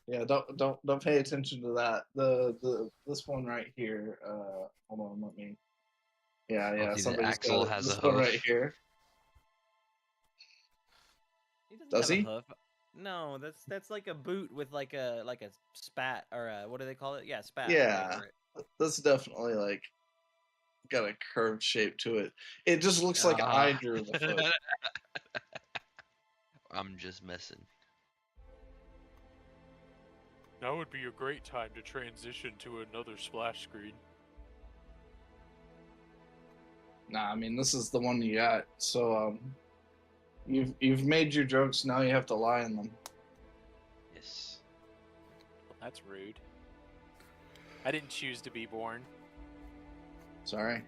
Yeah, don't pay attention to that. The this one right here. Hold on, let me. Yeah, Oh, yeah. the Somebody's got axle it. has a This one right hoof. here. He doesn't Does have a he? hoof. No, that's like a boot with like a spat or what do they call it? Yeah, spat right Yeah, over it. that's definitely like got a curved shape to it. It just looks like I Ah. drew the foot. I'm just messing. Now would be a great time to transition to another splash screen. Nah, I mean this is the one you got. So you've made your jokes. Now you have to lie in them. Yes. Well, that's rude. I didn't choose to be born. Sorry.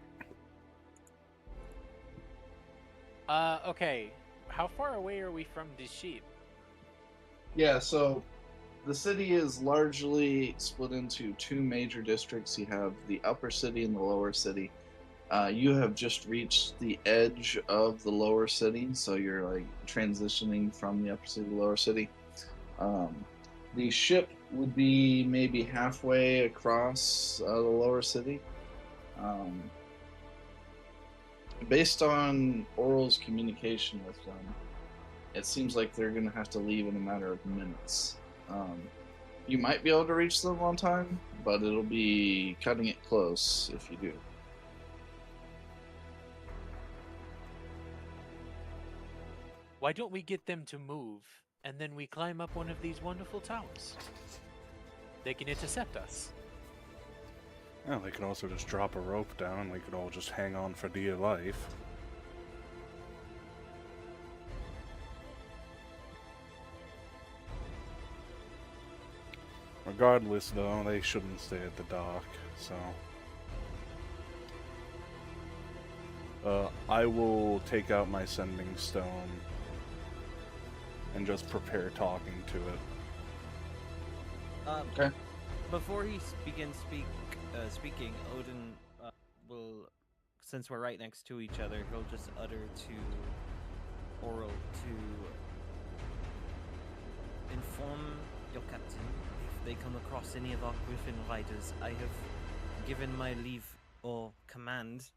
Okay. How far away are we from the sheep? Yeah. So the city is largely split into two major districts. You have the upper city and the lower city. You have just reached the edge of the lower city, so you're like transitioning from the upper city to the lower city. The ship would be maybe halfway across the lower city. Um, Based on Oral's communication with them, it seems like they're going to have to leave in a matter of minutes. You might be able to reach them on time, but it'll be cutting it close if you do. Why don't we get them to move, and then we climb up one of these wonderful towers? They can intercept us. Yeah, they could also just drop a rope down and we could all just hang on for dear life. Regardless, though, they shouldn't stay at the dock, so... I will take out my sending stone and just prepare talking to it. Okay. Before he begins speaking, Odin will, since we're right next to each other, he'll just utter to Oral to inform your captain if they come across any of our Griffin riders. I have given my leave or command.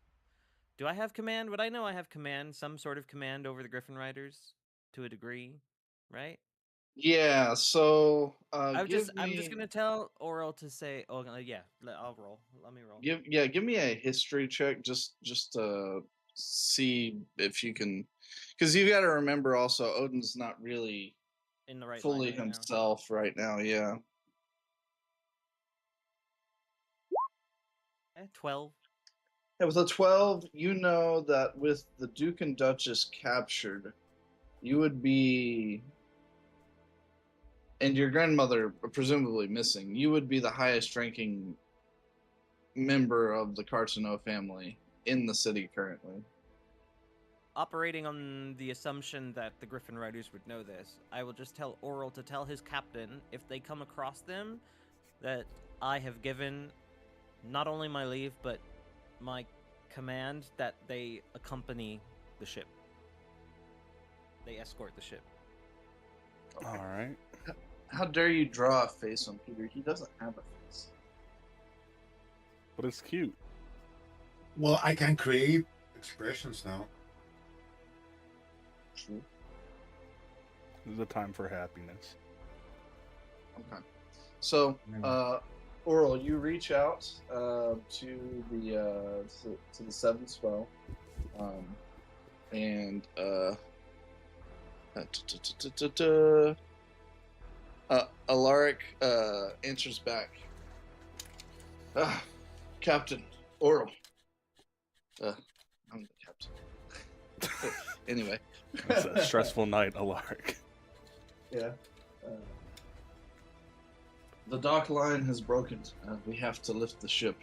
Do I have command? But I know I have command, some sort of command over the Griffin riders, to a degree, right? Yeah. So I'm give just me gonna tell Oral to say. Oh yeah, I'll roll. Let me roll. give me a history check just to see if you can, because you got to remember also Odin's not really In the right fully line right now. himself right now. Yeah. 12. Yeah, with a 12, you know that with the Duke and Duchess captured, you would be, and your grandmother presumably missing, you would be the highest ranking member of the Cartano family in the city currently. Operating on the assumption that the Griffin Riders would know this, I will just tell Oral to tell his captain, if they come across them, that I have given not only my leave, but my command that they accompany the ship. They escort the ship. Okay. Alright. How dare you draw a face on Peter? He doesn't have a face. But it's cute. Well, I can create expressions now. True. This is a time for happiness. Okay. So, Oral, you reach out to the seventh spell, and Alaric answers back. Captain Oral. I'm the captain. Anyway. It's a stressful night, Alaric. Yeah. The dock line has broken. We have to lift the ship.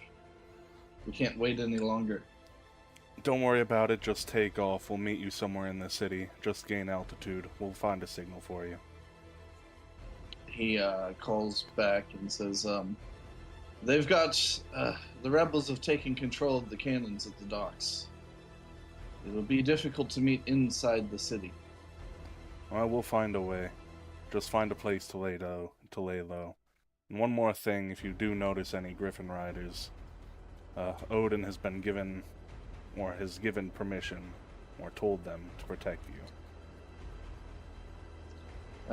We can't wait any longer. Don't worry about it, just take off. We'll meet you somewhere in the city. Just gain altitude. We'll find a signal for you. He calls back and says, they've got, the rebels have taken control of the cannons at the docks. It'll be difficult to meet inside the city. Well, we'll find a way. Just find a place to lay to lay low. And one more thing, if you do notice any Griffin Riders, Odin has been given, or has given permission, or told them to protect you.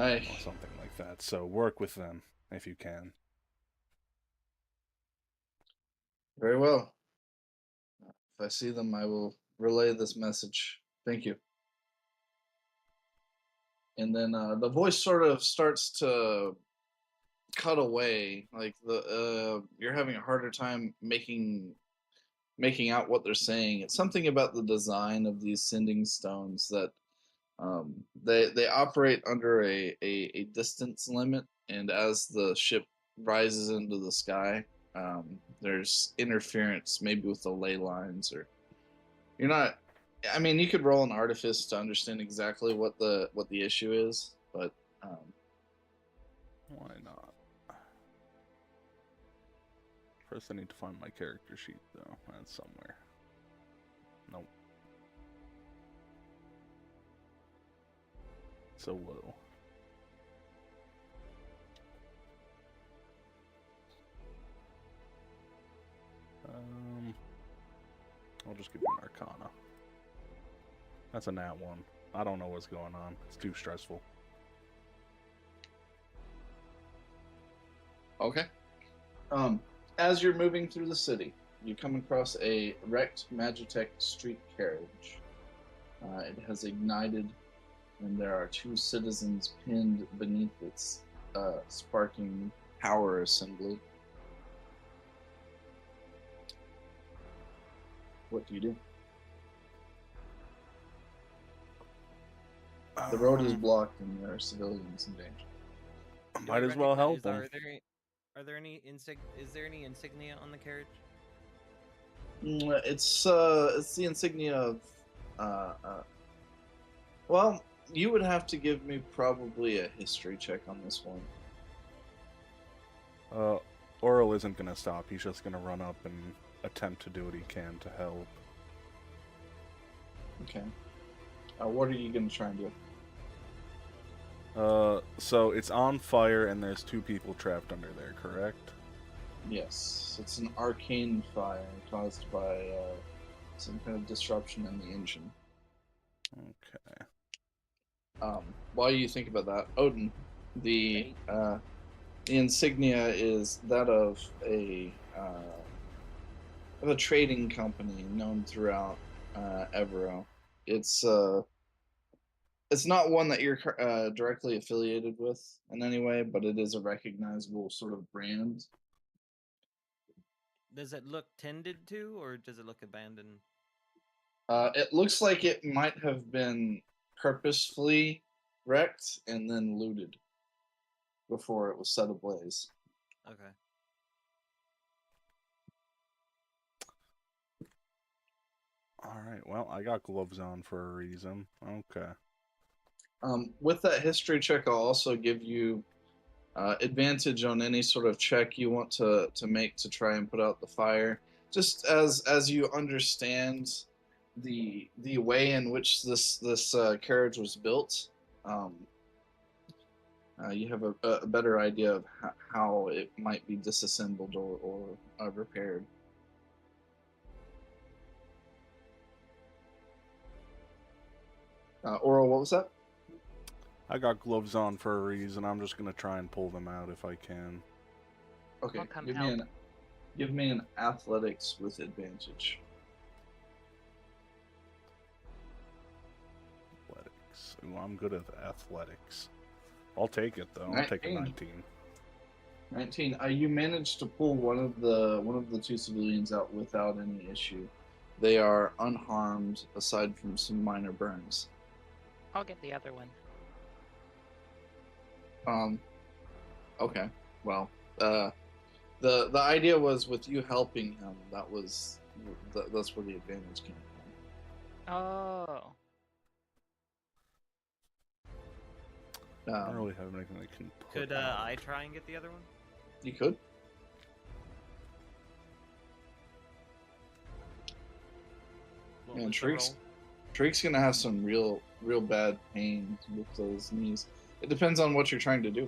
Aye. Or something like that. So work with them, if you can. Very well. If I see them, I will relay this message. Thank you. And then the voice sort of starts to cut away. Like you're having a harder time making out what they're saying. It's something about the design of these sending stones that they operate under a distance limit, and as the ship rises into the sky, there's interference, maybe with the ley lines, or you're not. I mean, you could roll an artifice to understand exactly what the issue is, but Why not? First, I need to find my character sheet, though. That's somewhere. Nope. So low. I'll just give you an Arcana. That's a nat 1. I don't know what's going on. It's too stressful. okay. As you're moving through the city, you come across a wrecked Magitech street carriage. It has ignited, and there are 2 citizens pinned beneath its sparking power assembly. What do you do? The road is blocked, and there are civilians in danger. Do Might I as well help recognize- them. Are there any is there any insignia on the carriage? It's the insignia of well, you would have to give me probably a history check on this one. Oral isn't gonna stop. He's just gonna run up and attempt to do what he can to help. Okay. What are you gonna try and do? So it's on fire and there's 2 people trapped under there, correct? Yes, it's an arcane fire caused by some kind of disruption in the engine. Okay. While you think about that, Odin, the insignia is that of a trading company known throughout Evero. It's not one that you're directly affiliated with in any way, but it is a recognizable sort of brand. Does it look tended to, or does it look abandoned? It looks like it might have been purposefully wrecked and then looted before it was set ablaze. Okay. Alright, well, I got gloves on for a reason. Okay. With that history check, I'll also give you advantage on any sort of check you want to make to try and put out the fire. Just as you understand the way in which this carriage was built, you have a better idea of how it might be disassembled or repaired. Oral, what was that? I got gloves on for a reason. I'm just gonna try and pull them out if I can. Okay, I'll come give me an athletics with advantage. Athletics. Ooh, I'm good at athletics. I'll take it though. I'll take a 19. 19. You managed to pull one of the 2 civilians out without any issue. They are unharmed aside from some minor burns. I'll get the other one. Okay. Well, the idea was with you helping him. That's where the advantage came from. Oh. I don't really have anything I can put Could out. I try and get the other one? You could. What Man, was the Shriek's roll? Shriek's gonna have some real bad pain with those knees. It depends on what you're trying to do.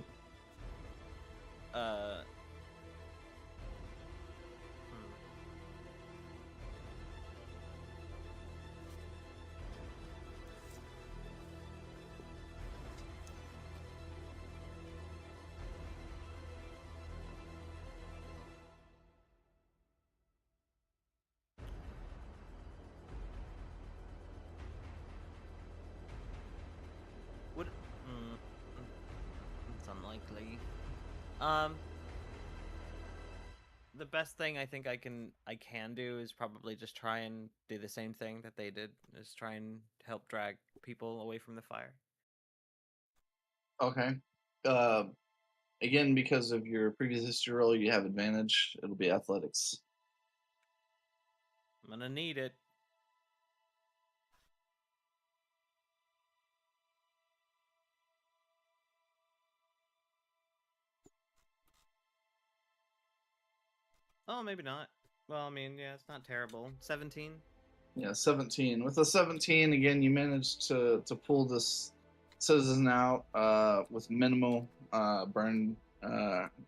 unlikely. The best thing I think I can do is probably just try and do the same thing that they did, is try and help drag people away from the fire. Okay. Again, because of your previous history roll, you have advantage. It'll be athletics. I'm gonna need it. Oh, maybe not. Well, I mean, yeah, it's not terrible. 17. Yeah, 17. With a 17, again, you managed to pull this citizen out with minimal burn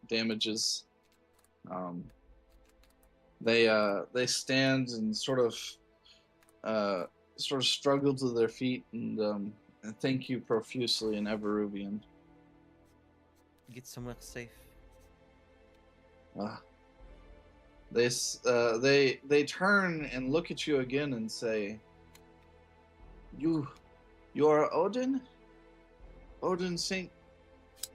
damages. They stand and sort of struggle to their feet and thank you profusely in Everuvian. Get somewhere safe. They turn and look at you again and say, "You are Odin? Odin Saint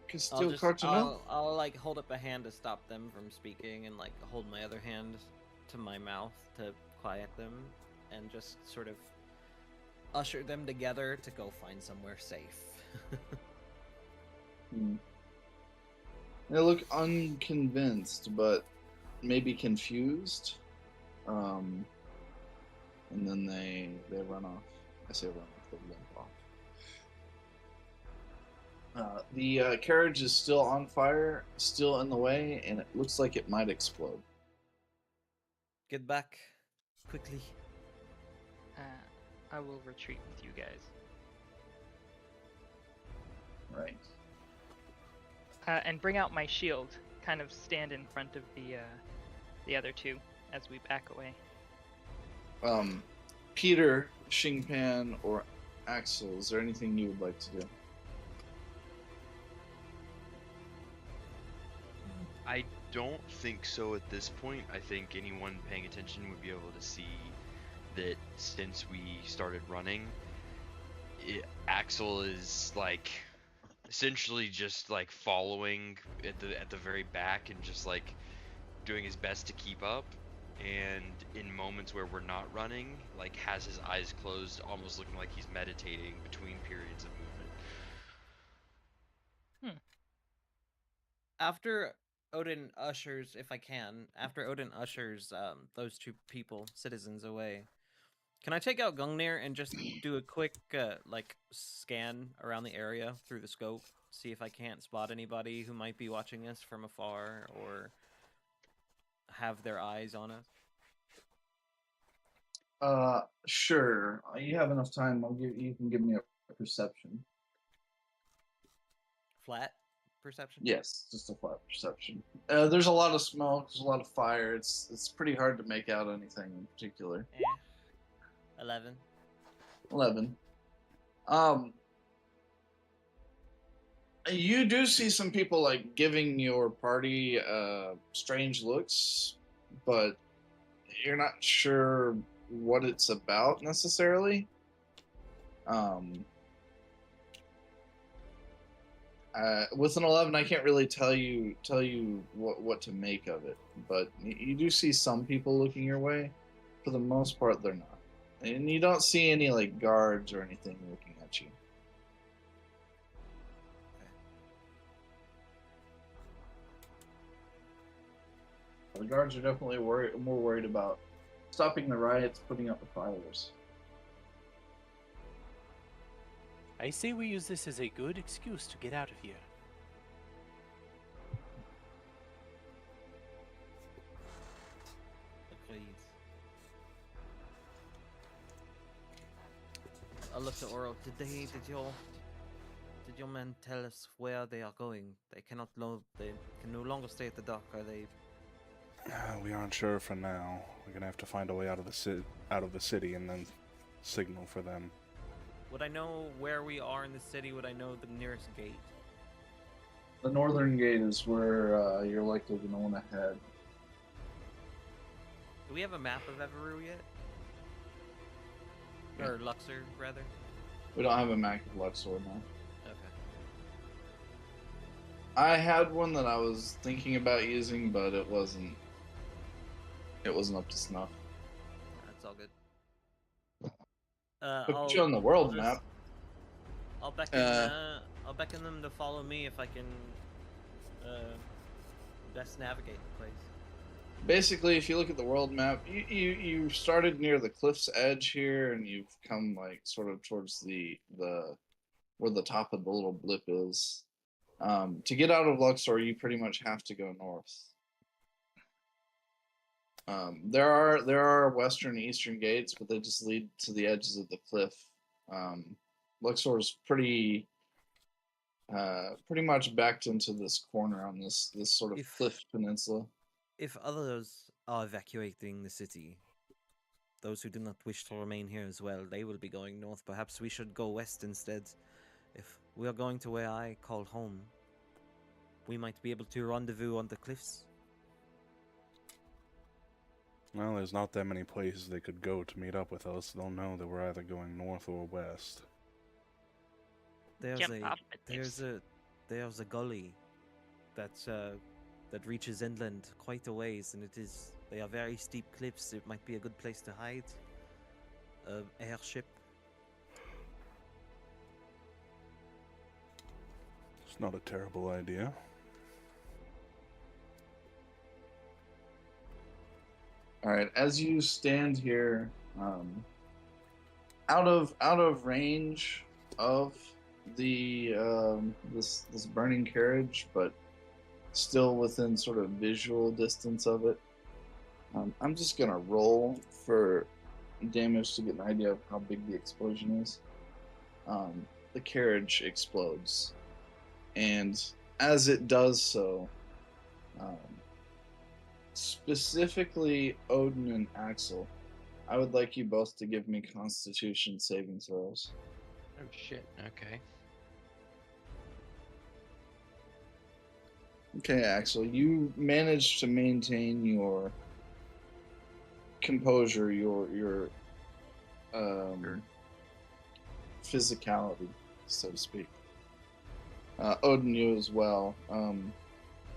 Castile Cardinal?" I'll like hold up a hand to stop them from speaking, and like hold my other hand to my mouth to quiet them, and just sort of usher them together to go find somewhere safe. They look unconvinced, but maybe confused. And then they run off. I say run off, they limp off. The carriage is still on fire, still in the way, and it looks like it might explode. Get back quickly. I will retreat with you guys. Right. And bring out my shield. Kind of stand in front of the other two as we back away. Peter, Xingpan, or Axel, is there anything you would like to do? I don't think so at this point. I think anyone paying attention would be able to see that since we started running, Axel is like essentially just like following at the very back and just like doing his best to keep up, and in moments where we're not running, like has his eyes closed, almost looking like he's meditating between periods of movement. After Odin ushers, if I can, after Odin ushers those two people, citizens, away, can I take out Gungnir and just do a quick like scan around the area through the scope, see if I can't spot anybody who might be watching us from afar or have their eyes on us? Sure. You have enough time. You can give me a perception. Flat perception? Yes, just a flat perception. There's a lot of smoke. There's a lot of fire. It's pretty hard to make out anything in particular. 11. 11. You do see some people like giving your party strange looks, but you're not sure what it's about necessarily. With an 11, I can't really tell you what to make of it, but you do see some people looking your way. For the most part, they're not, and you don't see any like guards or anything looking at you. The guards are definitely more worried about stopping the riots, putting out the fires. I say we use this as a good excuse to get out of here. Agreed. I looked at Oral. Did your men tell us where they are going? They can no longer stay at the dock, are they? We aren't sure for now. We're gonna have to find a way out of the city and then signal for them. Would I know where we are in the city? Would I know the nearest gate? The northern gate is where you're likely going to want to head. Do we have a map of Everu yet? Or Luxor, rather? We don't have a map of Luxor now. I had one that I was thinking about using, but it wasn't up to snuff. That's all good. Put you on the world I'll map. I'll beckon them to follow me if I can best navigate the place. Basically, if you look at the world map, you started near the cliff's edge here, and you've come like sort of towards the where the top of the little blip is. To get out of Luxor, you pretty much have to go north. There are western and eastern gates, but they just lead to the edges of the cliff. Luxor is pretty much backed into this corner on this sort of cliff peninsula. If others are evacuating the city, those who do not wish to remain here as well, they will be going north. Perhaps we should go west instead. If we are going to where I call home, we might be able to rendezvous on the cliffs. Well, there's not that many places they could go to meet up with us. They'll know that we're either going north or west. There's a gully that reaches inland quite a ways, and they are very steep cliffs. It might be a good place to hide. Airship. It's not a terrible idea. All right, as you stand here, out of range of the this burning carriage, but still within sort of visual distance of it, I'm just gonna roll for damage to get an idea of how big the explosion is. The carriage explodes, and as it does so, specifically Odin and Axel, I would like you both to give me Constitution saving throws. Oh shit, okay. Okay, Axel, you managed to maintain your composure, your physicality, so to speak. Odin, you as well.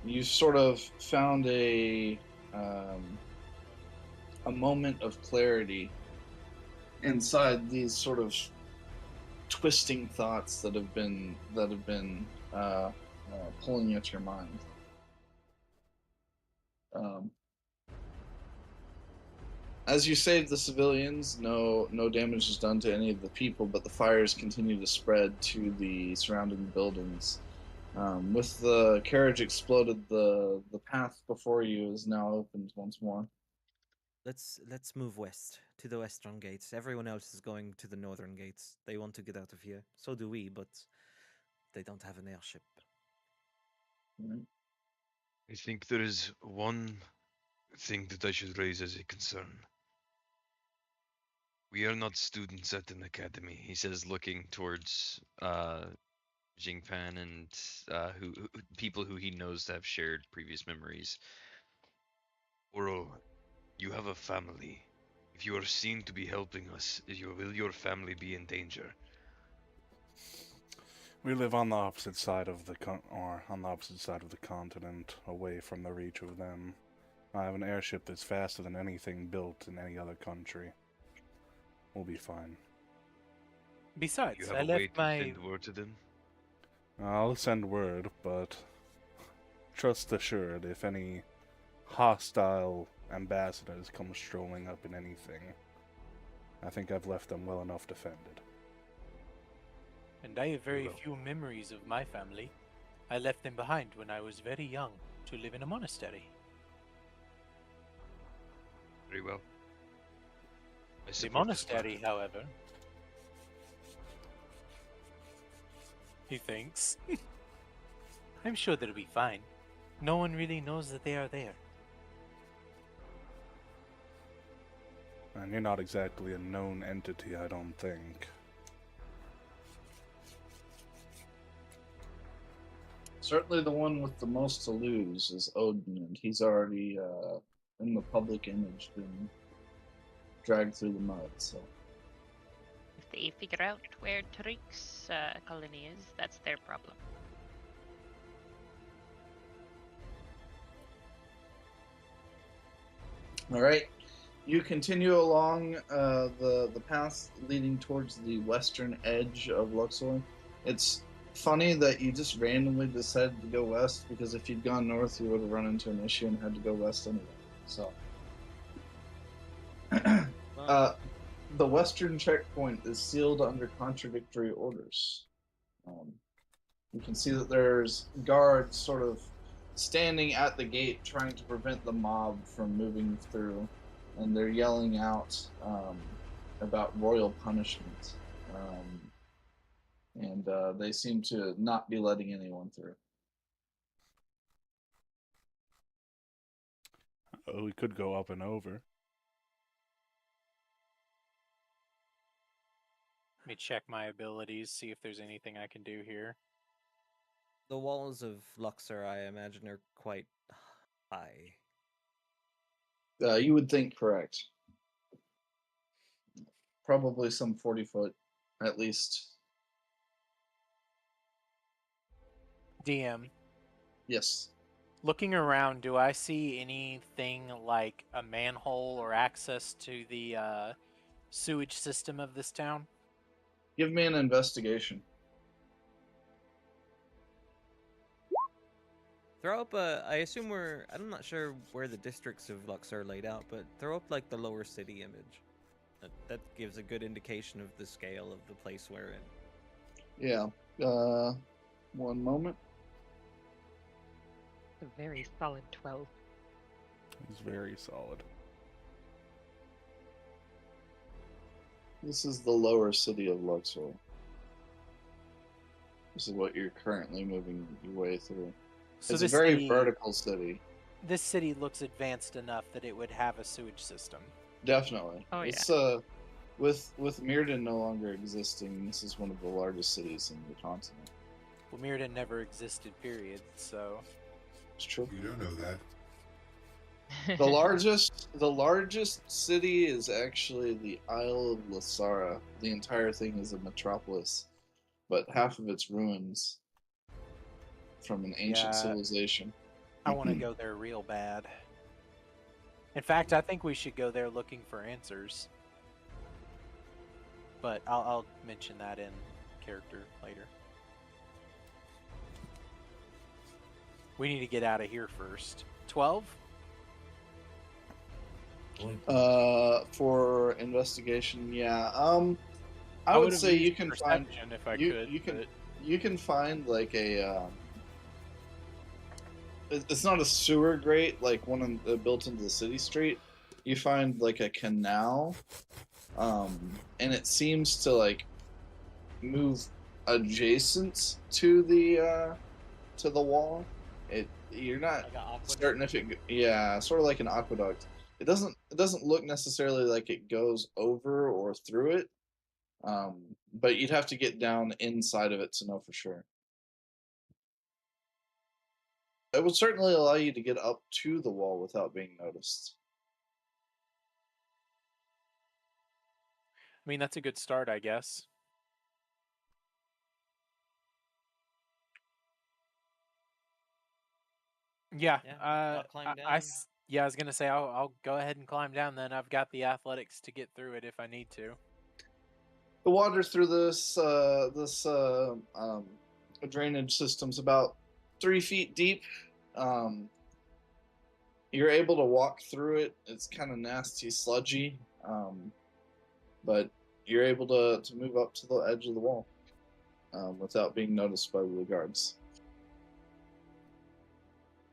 You sort of found a moment of clarity inside these sort of twisting thoughts that have been pulling at your mind. As you save the civilians, no damage is done to any of the people, but the fires continue to spread to the surrounding buildings. With the carriage exploded, the path before you is now opened once more. Let's move west to the western gates. Everyone else is going to the northern gates. They want to get out of here. So do we, but they don't have an airship. Right. I think there is one thing that I should raise as a concern. We are not students at an academy, he says, looking towards Jingpan and who people who he knows have shared previous memories. Oro, you have a family. If you are seen to be helping us, will your family be in danger? We live on the opposite side of the continent, away from the reach of them. I have an airship that's faster than anything built in any other country. We'll be fine. Besides, You have I a way left to my... send word to them? I'll send word, but trust assured, if any hostile ambassadors come strolling up in anything, I think I've left them well enough defended. And I have very Well. few memories of my family. I left them behind when I was very young to live in a monastery. Very well. I The support this monastery, plan. however... He thinks. I'm sure they'll be fine. No one really knows that they are there. And you're not exactly a known entity, I don't think. Certainly the one with the most to lose is Odin, and he's already in the public image been dragged through the mud, so... If they figure out where Tariq's colony is, that's their problem. All right. You continue along the path leading towards the western edge of Luxor. It's funny that you just randomly decided to go west, because if you'd gone north, you would have run into an issue and had to go west anyway. So, the western checkpoint is sealed under contradictory orders. You can see that there's guards sort of standing at the gate trying to prevent the mob from moving through, and they're yelling out about royal punishment. And they seem to not be letting anyone through. Oh, we could go up and over. Let me check my abilities, see if there's anything I can do here. The walls of Luxor, I imagine, are quite high. You would think correct. Probably some 40 foot, at least. DM, Yes. looking around, do I see anything like a manhole or access to the sewage system of this town? Give me an investigation. Throw up a. I assume we're. I'm not sure where the districts of Luxor are laid out, but throw up like the lower city image. That gives a good indication of the scale of the place we're in. Yeah. One moment. A very solid 12. It's very solid. This is the lower city of Luxor. This is what you're currently moving your way through. So It's a this very city, vertical city. This city looks advanced enough that it would have a sewage system. Definitely. Oh, It's with Mirrodin no longer existing, this is one of the largest cities in the continent. Well, Mirrodin never existed, period, so... It's true. You don't know that. The largest city is actually the Isle of Lasara. The entire thing is a metropolis, but half of it's ruins from an ancient Yeah. civilization. I want to go there real bad. In fact, I think we should go there looking for answers. But I'll mention that in character later. We need to get out of here first. 12? For investigation, yeah. I would would've say you used can find perception if I you, could. you can but- you can find like a it's not a sewer grate like one built into the city street. You find like a canal, and it seems to like move adjacent to the wall. You're not Like a aqueduct? certain if it sort of like an aqueduct. It doesn't look necessarily like it goes over or through it, but you'd have to get down inside of it to know for sure. It would certainly allow you to get up to the wall without being noticed. I mean, that's a good start, I guess. Yeah, Yeah, I'll climb down. I was gonna say I'll go ahead and climb down. Then I've got the athletics to get through it if I need to. The water through this drainage system's about 3 feet deep. You're able to walk through it. It's kind of nasty, sludgy, but you're able to move up to the edge of the wall without being noticed by the guards.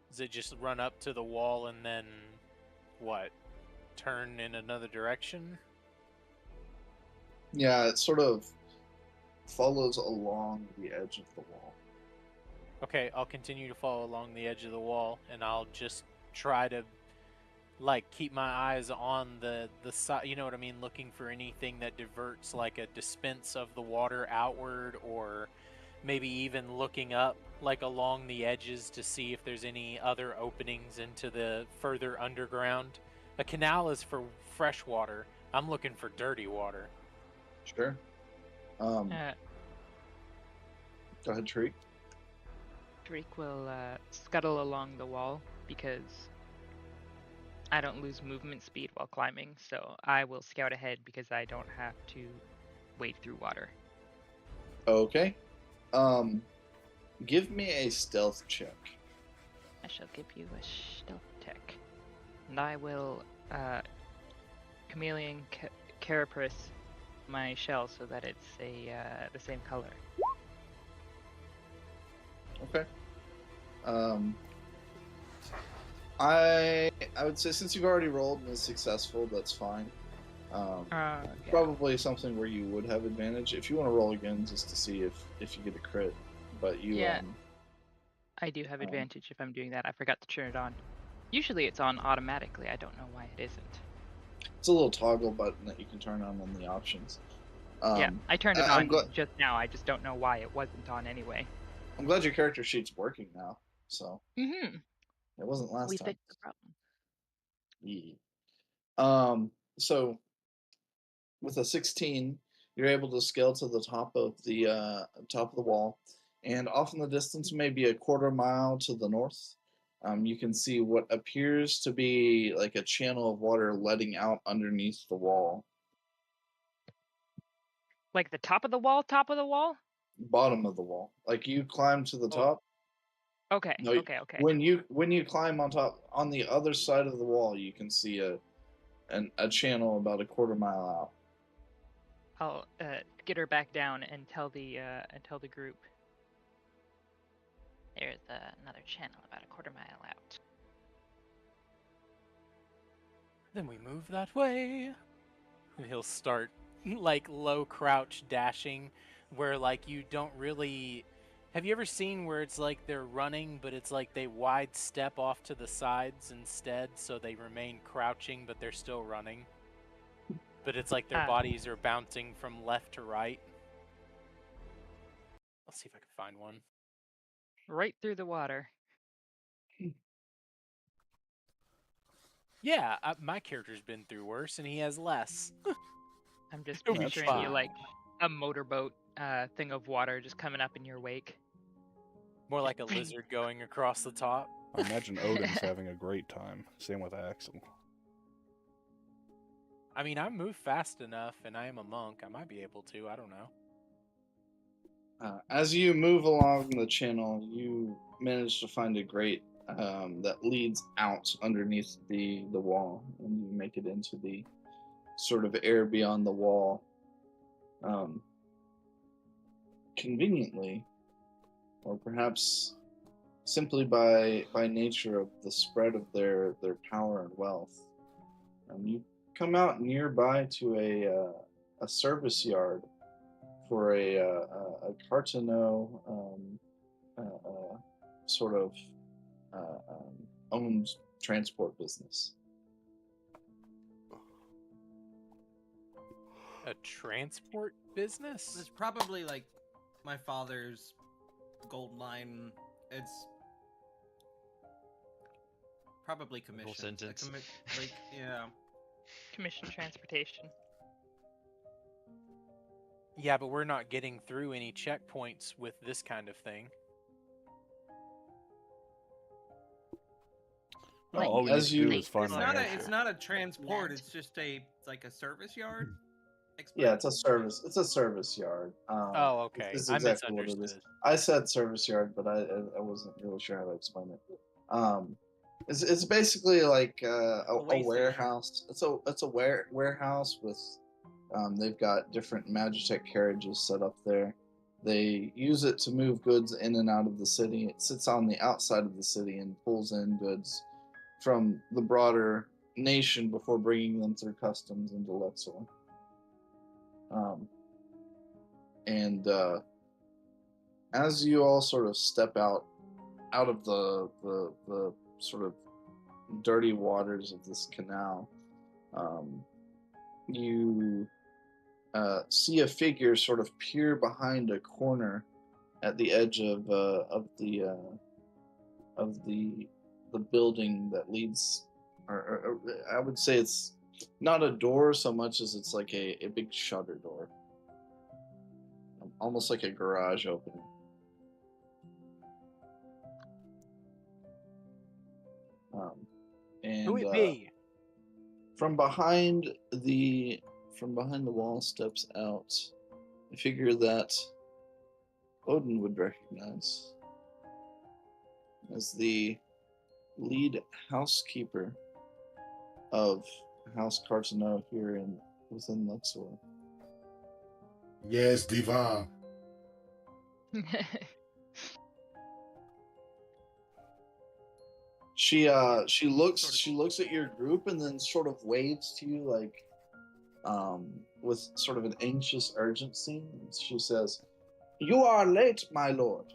Does it just run up to the wall and then what? Turn in another direction? Yeah, it sort of follows along the edge of the wall. Okay, I'll continue to follow along the edge of the wall, and I'll just try to, like, keep my eyes on the side, you know what I mean? Looking for anything that diverts, like, a dispense of the water outward, or maybe even looking up, like, along the edges to see if there's any other openings into the further underground. A canal is for fresh water. I'm looking for dirty water. Sure. Go ahead, Tariq. Drake will scuttle along the wall because I don't lose movement speed while climbing, so I will scout ahead because I don't have to wade through water. Okay. Give me a stealth check. I shall give you a stealth check. And I will chameleon carapace my shell so that it's the same color. Okay. I would say since you've already rolled and is successful, that's fine. Yeah. Probably something where you would have advantage if you want to roll again, just to see if you get a crit. But you, Yeah. I do have advantage if I'm doing that. I forgot to turn it on. Usually it's on automatically. I don't know why it isn't. it's a little toggle button that you can turn on in the options. Yeah, I turned it I'm on just now. I just don't know why it wasn't on anyway. I'm glad your character sheet's working now. So Mm-hmm. it wasn't last We time. fixed the problem. Yeah. So with a 16, you're able to scale to the top of the wall, and off in the distance, maybe a quarter mile to the north, you can see what appears to be like a channel of water letting out underneath the wall, Like the top of the wall? Top of the wall? bottom of the wall. Like you climb to the Oh. top. Okay. No, Okay. When you climb on top, on the other side of the wall, you can see a channel about a quarter mile out. I'll get her back down and tell the group. There's another channel about a quarter mile out. Then we move that way. And he'll start like low crouch dashing, where like you don't really. Have you ever seen where it's like they're running, but it's like they wide step off to the sides instead, so they remain crouching, but they're still running? But it's like their bodies are bouncing from left to right. Let's see if I can find one. Right through the water. Yeah, my character's been through worse, and he has less. I'm just That's picturing you fine. like a motorboat thing of water just coming up in your wake. More like a lizard going across the top. I imagine Odin's having a great time. Same with Axel. I mean, I move fast enough, and I am a monk. I might be able to. I don't know. As you move along the channel, you manage to find a grate that leads out underneath the wall, and you make it into the sort of air beyond the wall. Conveniently, or perhaps simply by nature of the spread of their power and wealth, you come out nearby to a service yard for a Cartano sort of owned transport business. A transport business? It's probably like my father's gold mine. It's probably commission. Sentence. Like, yeah. Commission transportation. Yeah, but we're not getting through any checkpoints with this kind of thing. No, all we need to do is find the It's answer. not a transport. It's just like a service yard. Yeah, it's a service. It's a service yard. Oh, okay. It's I exactly what it is. misunderstood. I said service yard, but I wasn't really sure how to explain it. It's basically like a warehouse. It's a warehouse with they've got different Magitech carriages set up there. They use it to move goods in and out of the city. It sits on the outside of the city and pulls in goods from the broader nation before bringing them through customs into Luxor. And as you all sort of step out of the sort of dirty waters of this canal, you see a figure sort of peer behind a corner at the edge of the building that leads, or I would say it's not a door so much as it's like a big shutter door, almost like a garage opening. Who it be? From behind the wall steps out a figure that Odin would recognize as the lead housekeeper of House Cartano here within Luxor. Yes, Diva. She looks at your group and then sort of waves to you like with sort of an anxious urgency. She says, "You are late, my lord.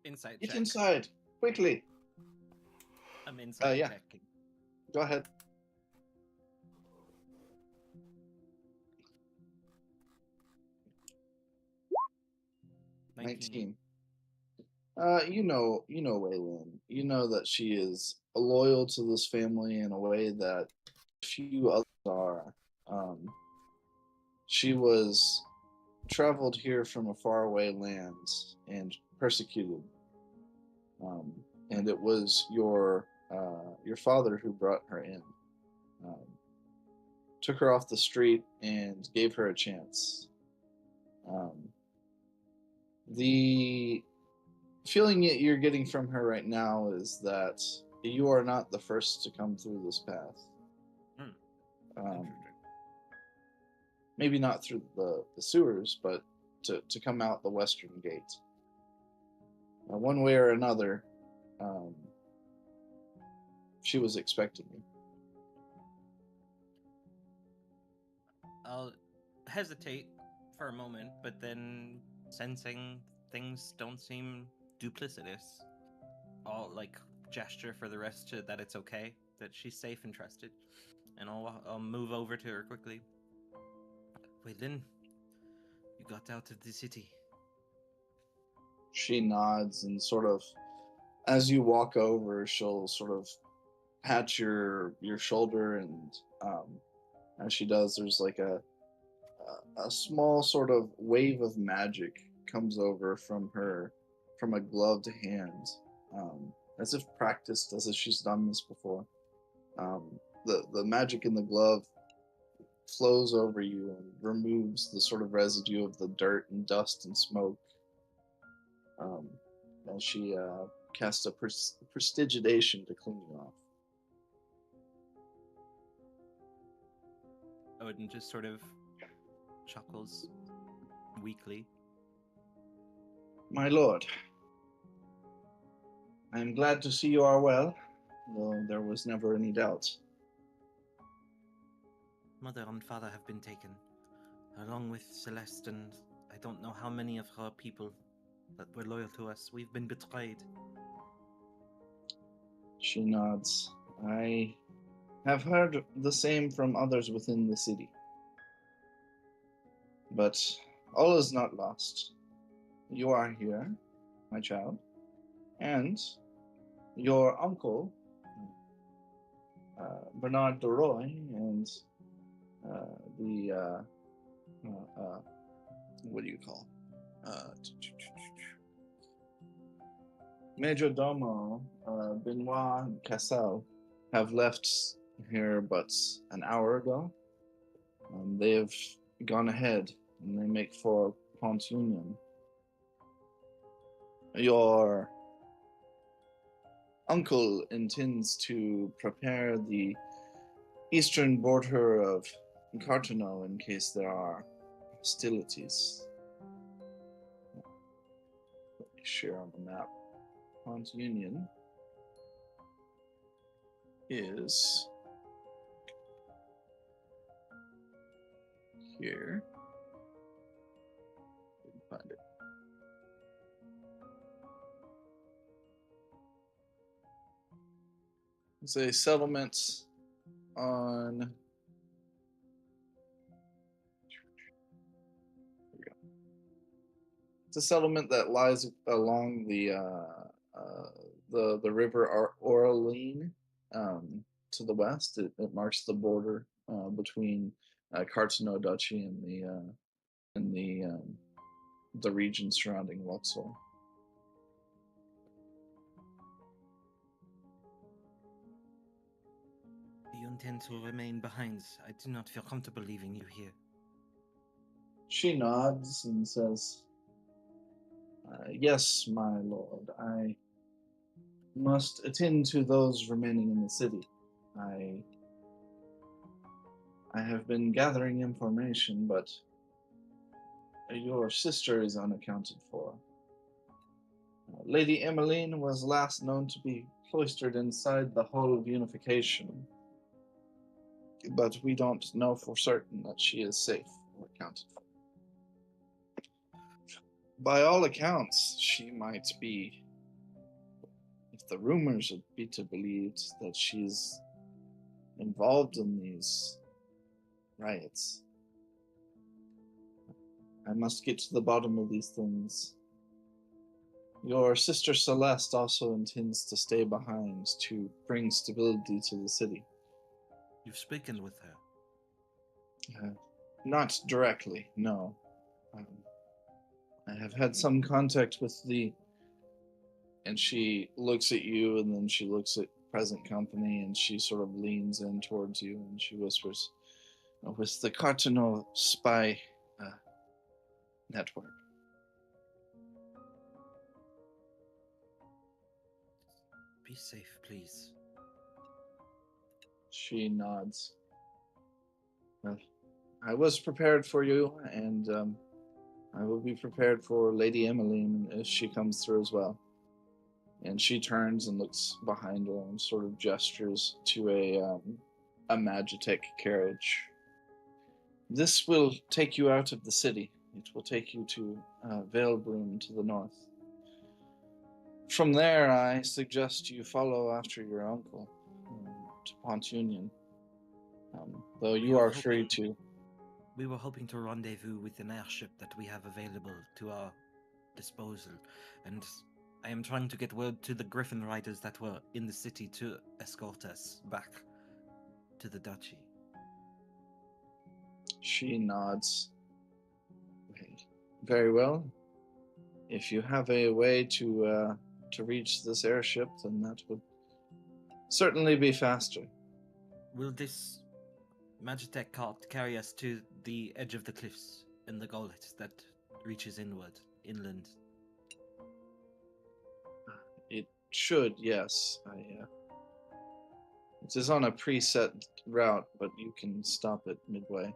Insight Get check. inside quickly." I'm insight yeah. checking. Go ahead. 19. You know Waylon. You know that she is loyal to this family in a way that few others are. She was traveled here from a faraway land and persecuted. And it was your father who brought her in. Took her off the street and gave her a chance. The feeling that you're getting from her right now is that you are not the first to come through this path. Maybe not through the sewers, but to come out the western gate. One way or another, she was expecting you. I'll hesitate for a moment, but then sensing things don't seem duplicitous, I'll gesture for the rest that it's okay, that she's safe and trusted, and I'll move over to her quickly. Waylon, you got out of the city. She nods and sort of, as you walk over, she'll sort of pat your shoulder, and as she does, there's like a small sort of wave of magic comes over from a gloved hand, as if practiced, as if she's done this before. The magic in the glove flows over you and removes the sort of residue of the dirt and dust and smoke. And she casts a prestidigitation to clean you off. Odin just sort of chuckles weakly. My lord, I am glad to see you are well, though there was never any doubt. Mother and father have been taken, along with Celeste, and I don't know how many of her people that were loyal to us. We've been betrayed. She nods. I have heard the same from others within the city. But all is not lost. You are here, my child, and your uncle, Bernard de Roy, and the what do you call? Major Domo, Benoit and Cassel have left here but an hour ago. They have gone ahead and they make for Pont Union. Your uncle intends to prepare the eastern border of Cartano in case there are hostilities. Let me share on the map. Pont Union is here. Didn't find it. It's a settlement on. Here we go. It's a settlement that lies along the river Orleans to the west. It marks the border between Cartano Duchy and the region surrounding Luxor. intend to remain behind. I do not feel comfortable leaving you here. She nods and says, "Yes, my lord. I must attend to those remaining in the city. I I have been gathering information, but your sister is unaccounted for. Lady Emmeline was last known to be cloistered inside the Hall of Unification, but we don't know for certain that she is safe or accounted for. By all accounts, she might be, if the rumors are be to believed, that she's involved in these riots. I must get to the bottom of these things. Your sister Celeste also intends to stay behind to bring stability to the city. You've spoken with her. Not directly, no. I have had some contact with the... And she looks at you, and then she looks at present company, and she sort of leans in towards you, and she whispers, with the Cardinal spy network. Be safe, please. She nods. Well, I was prepared for you, and I will be prepared for Lady Emmeline if she comes through as well. And she turns and looks behind her and sort of gestures to a Magitech carriage. This will take you out of the city. It will take you to Veilbroom to the north. From there, I suggest you follow after your uncle to Pont Union. Though you are free to. We were hoping to rendezvous with an airship that we have available to our disposal, and I am trying to get word to the Griffin riders that were in the city to escort us back to the duchy. She nods. Very well. If you have a way to reach this airship, then that would certainly be faster. Will this Magitech cart carry us to the edge of the cliffs in the gullet that reaches inland? It should, yes. It is on a preset route, but you can stop it midway.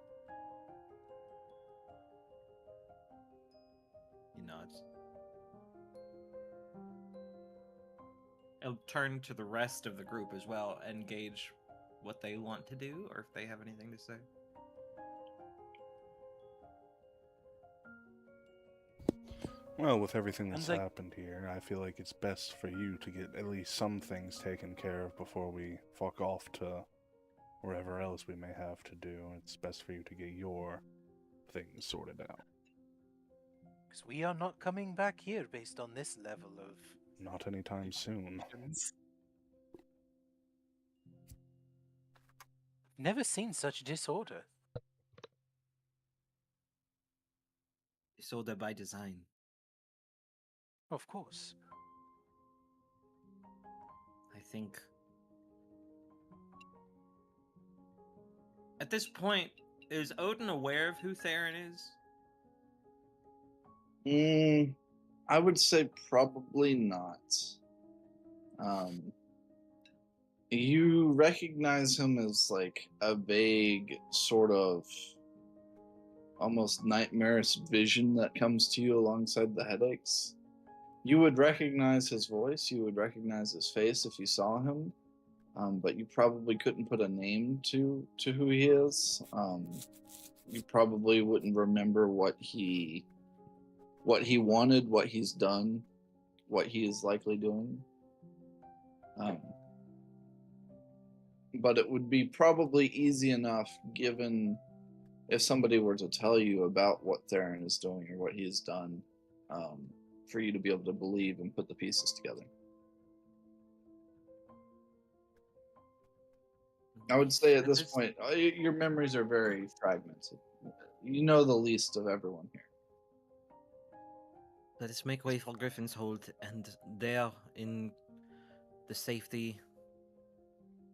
He nods. I'll turn to the rest of the group as well and gauge what they want to do, or if they have anything to say. Well, with everything that's happened here, I feel like it's best for you to get at least some things taken care of before we fuck off to wherever else we may have to do. It's best for you to get your things sorted out. Because we are not coming back here based on this level of... Not anytime soon. Never seen such disorder. Disorder by design. Of course. I think at this point, is Odin aware of who Theron is? I would say probably not. You recognize him as like a vague sort of almost nightmarish vision that comes to you alongside the headaches. You would recognize his voice, you would recognize his face if you saw him, but you probably couldn't put a name to who he is. You probably wouldn't remember what he wanted, what he's done, what he is likely doing. But it would be probably easy enough, given if somebody were to tell you about what Theron is doing or what he has done, for you to be able to believe and put the pieces together. I would say at this point, your memories are very fragmented. You know the least of everyone here. Let us make way for Griffin's Hold, and there, in the safety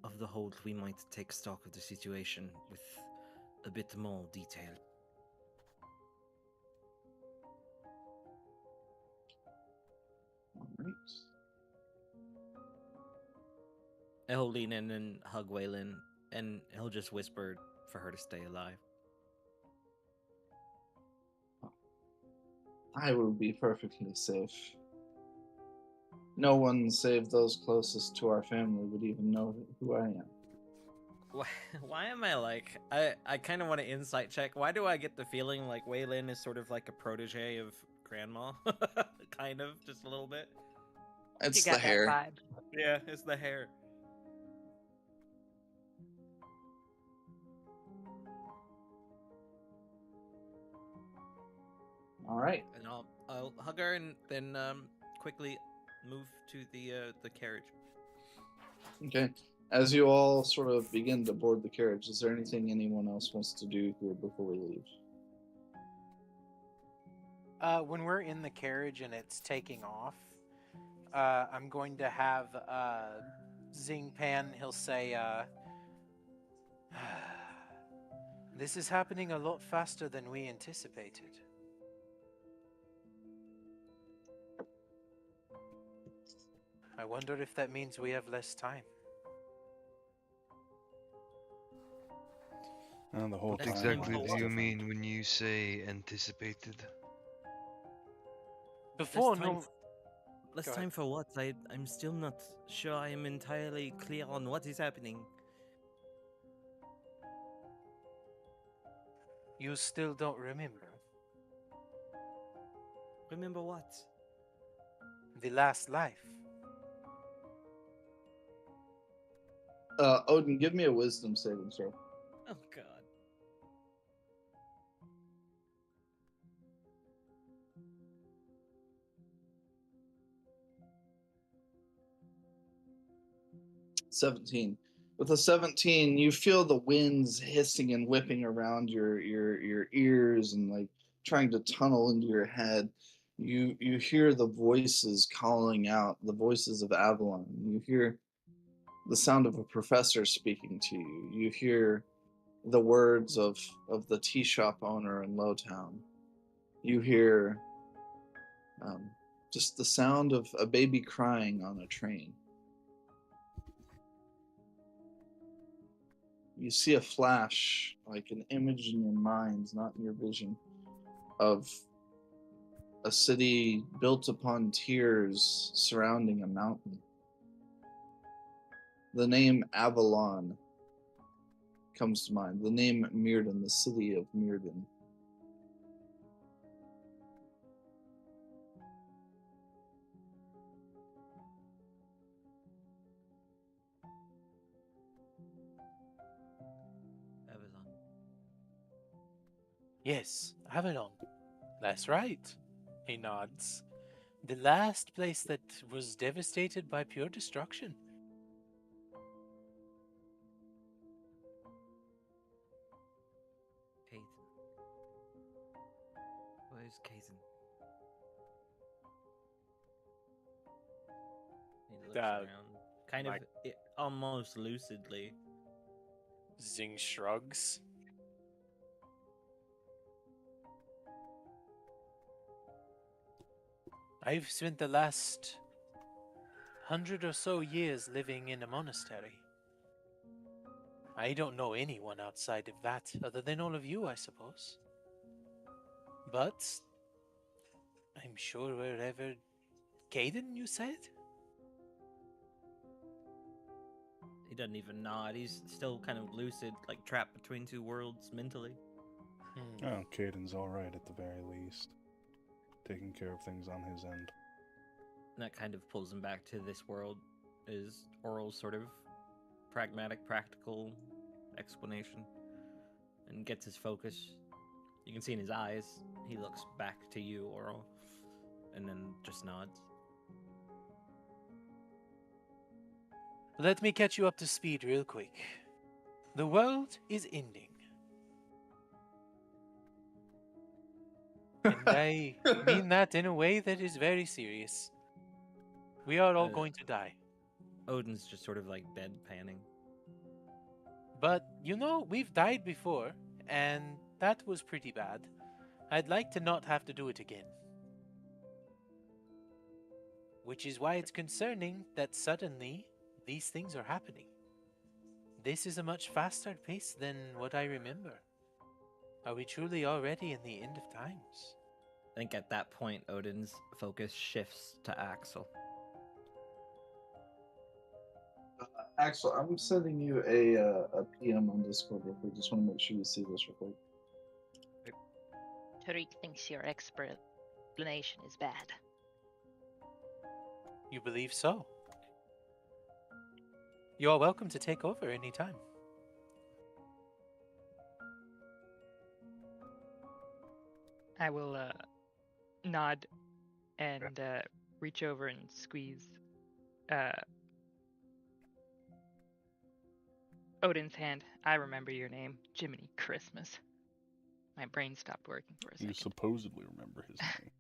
of the hold, we might take stock of the situation with a bit more detail. All right. He'll lean in and hug Waylon, and he'll just whisper for her to stay alive. I will be perfectly safe. No one save those closest to our family would even know who I am. Why am I like... I kind of want to insight check. Why do I get the feeling like Waylon is sort of like a protege of Grandma? Kind of, just a little bit. It's You the got that hair. vibe. Yeah, it's the hair. All right. And I'll hug her and then quickly move to the carriage. Okay. As you all sort of begin to board the carriage, is there anything anyone else wants to do here before we leave? When we're in the carriage and it's taking off, I'm going to have Zing Pan, he'll say, this is happening a lot faster than we anticipated. I wonder if that means we have less time. And the whole What time. exactly time do for you what? mean when you say anticipated? Before, Less time no... f- Less Go ahead. time for what? I'm still not sure I am entirely clear on what is happening. You still don't remember Remember what? the last life. Odin, give me a wisdom saving throw. Oh god. $17. With a 17, you feel the winds hissing and whipping around your ears and like trying to tunnel into your head. You hear the voices calling out, the voices of Avalon. You hear the sound of a professor speaking to you. You hear the words of the tea shop owner in Lowtown. You hear just the sound of a baby crying on a train. You see a flash, like an image in your mind, not in your vision, of a city built upon tiers surrounding a mountain. The name Avalon comes to mind. The name Mirrodin, the city of Mirrodin. Avalon. Yes, Avalon. That's right. He nods. The last place that was devastated by pure destruction. Caden. Where's Caden? He looks around, kind of like- almost lucidly. Zing shrugs. I've spent the last 100 or so years living in a monastery. I don't know anyone outside of that, other than all of you, I suppose. But I'm sure wherever... Caden, you said? He doesn't even nod. He's still kind of lucid, like trapped between two worlds mentally. Oh, Caden's alright at the very least. Taking care of things on his end. And that kind of pulls him back to this world, is Oral's sort of pragmatic, practical explanation, and gets his focus. You can see in his eyes, he looks back to you, Oral, and then just nods. Let me catch you up to speed real quick. The world is ending. And I mean that in a way that is very serious. We are all going to die. Odin's just sort of like dead panning. But, we've died before, and that was pretty bad. I'd like to not have to do it again. Which is why it's concerning that suddenly these things are happening. This is a much faster pace than what I remember. Are we truly already in the end of times? I think at that point, Odin's focus shifts to Axel. Axel, I'm sending you a PM on Discord real quick. Just want to make sure you see this real quick. Tariq thinks your explanation is bad. You believe so? You are welcome to take over anytime. I will nod and reach over and squeeze Odin's hand. I remember your name, Jiminy Christmas. My brain stopped working for a You second. supposedly remember his name.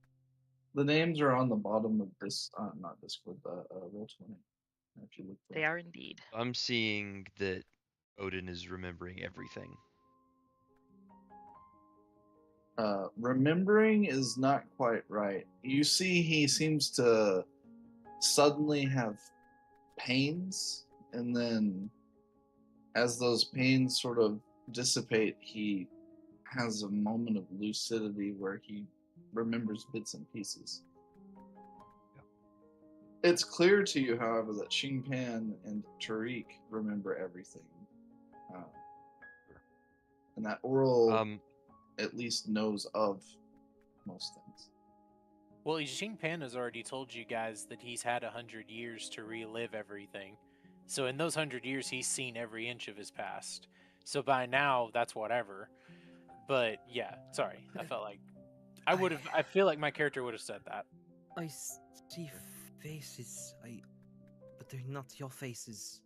The names are on the bottom of this, not Discord, Roll20. If you look They are indeed. I'm seeing that Odin is remembering everything. Remembering is not quite right. You see, he seems to suddenly have pains, and then as those pains sort of dissipate, he has a moment of lucidity where he remembers bits and pieces. It's clear to you, however, that Xingpan and Tariq remember everything. And that Oral at least knows of most things. Well, Xingpan has already told you guys that he's had 100 years to relive everything. So in those 100 years, he's seen every inch of his past. So by now, that's whatever. But yeah, sorry. I felt like I feel like my character would have said that. I see faces, but they're not your faces.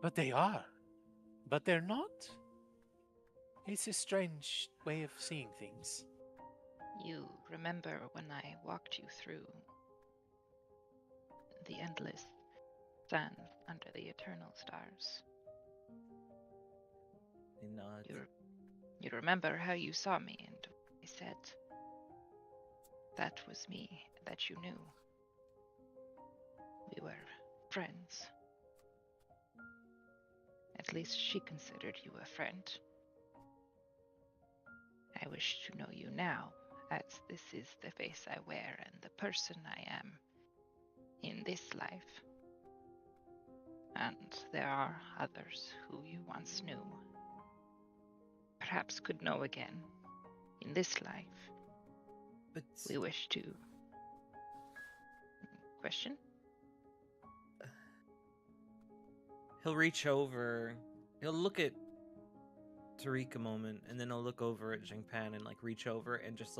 But they are. But they're not? It's a strange way of seeing things. You remember when I walked you through the endless sand under the eternal stars? They nod. You remember how you saw me and I said, that was me that you knew. We were friends. At least she considered you a friend. I wish to know you now, as this is the face I wear and the person I am in this life. And there are others who you once knew, perhaps could know again in this life. But we wish to... Question? He'll reach over, he'll look at Tariq a moment, and then he'll look over at Xingpan and reach over and just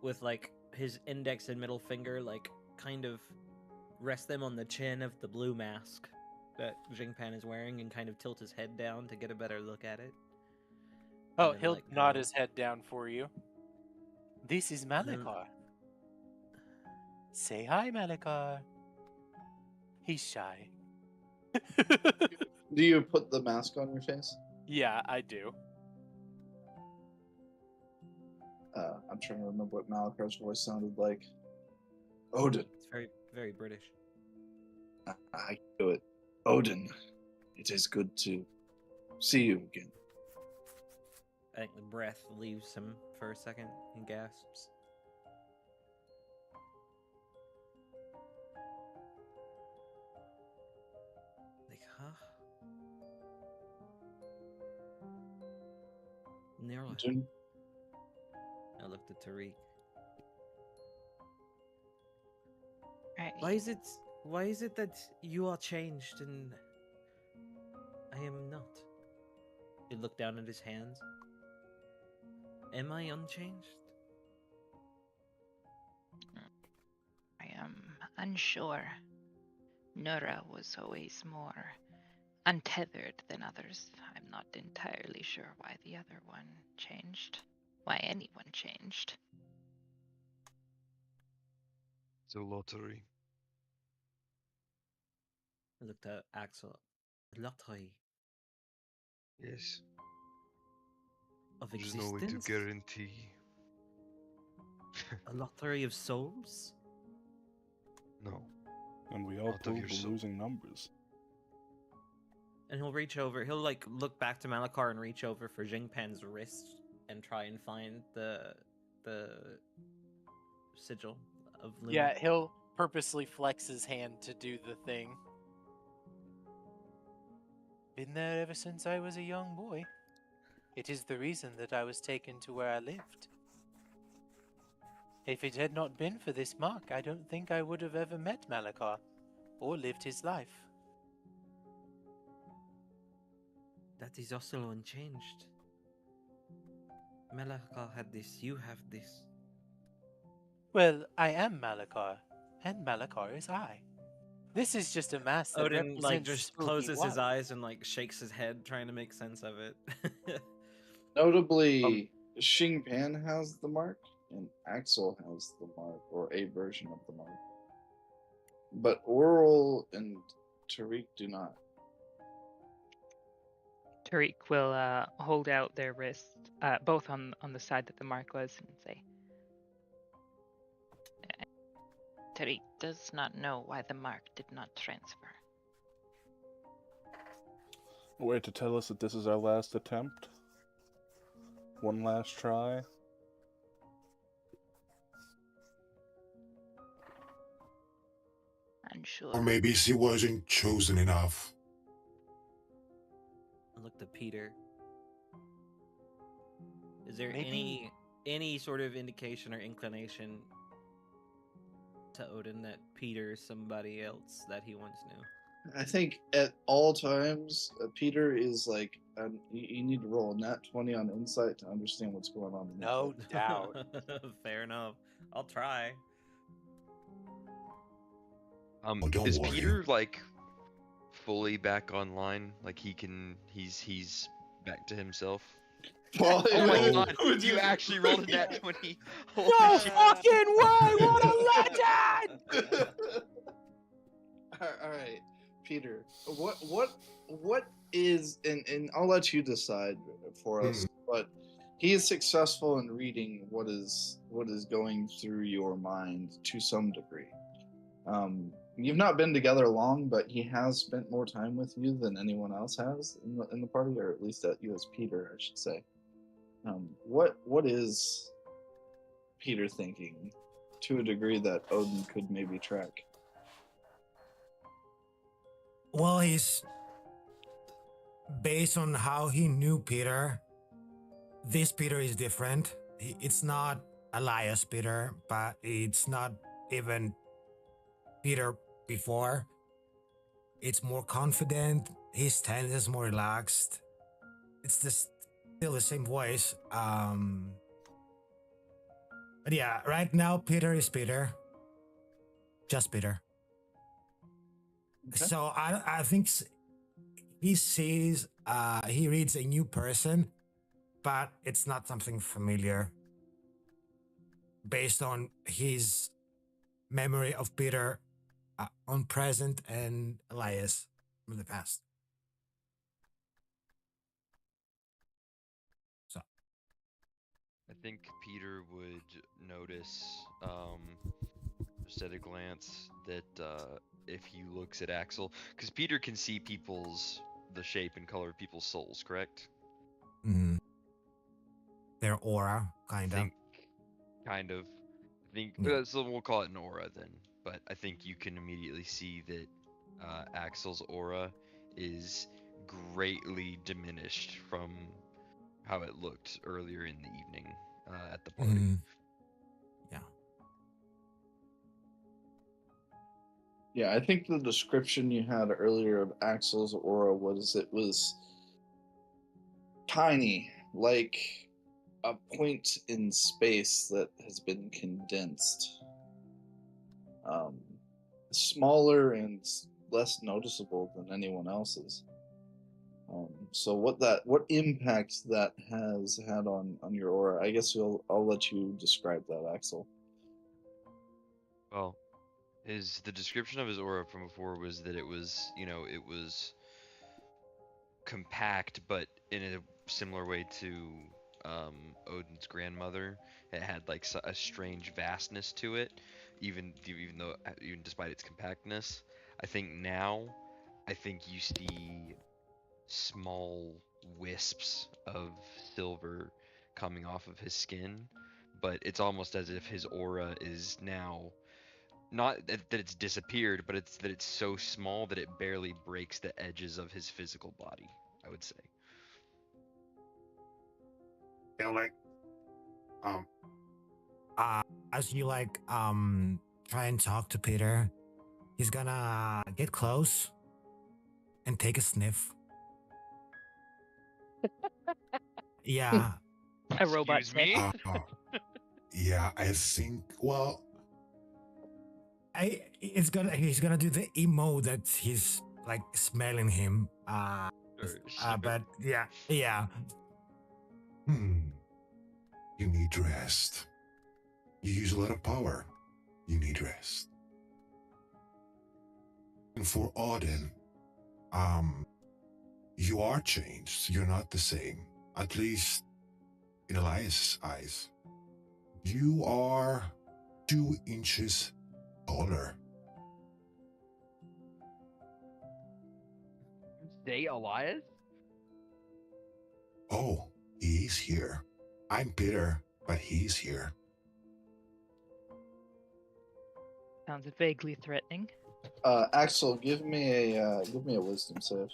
with his index and middle finger kind of rest them on the chin of the blue mask that Xingpan is wearing and kind of tilt his head down to get a better look at it. Oh, he'll nod his head down for you. This is Malakar. Say hi, Malakar. He's shy. Do you put the mask on your face? Yeah, I do. I'm trying to remember what Malakar's voice sounded like. Odin. It's very, very British. I do it. Odin, it is good to see you again. I think the breath leaves him for a second. He gasps. Huh? Nearly. I looked at Tariq. Right. Why is it that you are changed and I am not? He looked down at his hands. Am I unchanged? I am unsure. Nura was always more untethered than others. I'm not entirely sure why the other one changed. Why anyone changed. It's a lottery. I looked at Axel. A lottery Yes. of There's no way to existence? guarantee. A lottery of souls? No. And we all Out of pulled your the soul. losing numbers. And he'll reach over. He'll like look back to Malakar and reach over for Jingpen's wrist and try and find the sigil of Luna. Yeah, he'll purposely flex his hand to do the thing. Been there ever since I was a young boy. It is the reason that I was taken to where I lived. If it had not been for this mark, I don't think I would have ever met Malakar or lived his life. That is also unchanged. Malakar had this, you have this. Well, I am Malakar, and Malakar is I. This is just a mask that Odin represents like just spooky closes his water. eyes and like shakes his head trying to make sense of it. Notably, Xing Pan has the mark, and Axel has the mark, or a version of the mark. But Oral and Tariq do not. Tariq will hold out their wrists, both on the side that the mark was, and say, Tariq does not know why the mark did not transfer. A way to tell us that this is our last attempt? One last try? Unsure. Or maybe she wasn't chosen enough. I looked at Peter. Is there Maybe- any sort of indication or inclination to Odin that Peter is somebody else that he once knew? I think at all times, Peter is like, you need to roll a nat 20 on insight to understand what's going on. In No his head. doubt. Fair enough. I'll try. Oh, don't Is worry. Peter like fully back online? Like he's back to himself? Well, Oh my No. god, you actually rolled a nat 20. Holy No shit. fucking way! What a legend! All right, Peter. What is and I'll let you decide for us. But he is successful in reading what is going through your mind to some degree. You've not been together long, but he has spent more time with you than anyone else has in the party, or at least that you as Peter, I should say. What is Peter thinking to a degree that Odin could maybe track? Well, he's based on how he knew Peter. This Peter is different. It's not Elias Peter, but it's not even Peter before. It's more confident. His stance is more relaxed. It's just still the same voice. But yeah, right now Peter is Peter. Just Peter. Okay. So I think he sees, he reads a new person, but it's not something familiar based on his memory of Peter on present and Elias from the past. So I think Peter would notice, just at a glance, that if he looks at Axel, because Peter can see the shape and color of people's souls, correct? their aura, kind of. Kind of. I think, Yeah. so we'll call it an aura then. But I think you can immediately see that Axel's aura is greatly diminished from how it looked earlier in the evening at the party. Yeah. Yeah, I think the description you had earlier of Axel's aura was it was tiny, like a point in space that has been condensed. Smaller and less noticeable than anyone else's. So what impact that has had on your aura? I guess I'll let you describe that, Axel. Well, The description of his aura from before was that it was, it was compact, but in a similar way to Odin's grandmother. It had like a strange vastness to it, even despite its compactness. I think now, I think you see small wisps of silver coming off of his skin, but it's almost as if his aura is now not that it's disappeared, but it's that it's so small that it barely breaks the edges of his physical body, I would say. Yeah, like, um, As you try and talk to Peter, he's gonna get close and take a sniff. Yeah. A robot Excuse me? uh, yeah, I think. Well, He's gonna do the emo that he's like smelling him. Sure. But yeah. you need rest. You use a lot of power. You need rest. And for Auden, you are changed. You're not the same. At least in Elias' eyes. You are 2 inches taller. Say Elias? Oh, he's here. I'm Peter, but he's here. Sounds vaguely threatening. Axel, give me a wisdom save.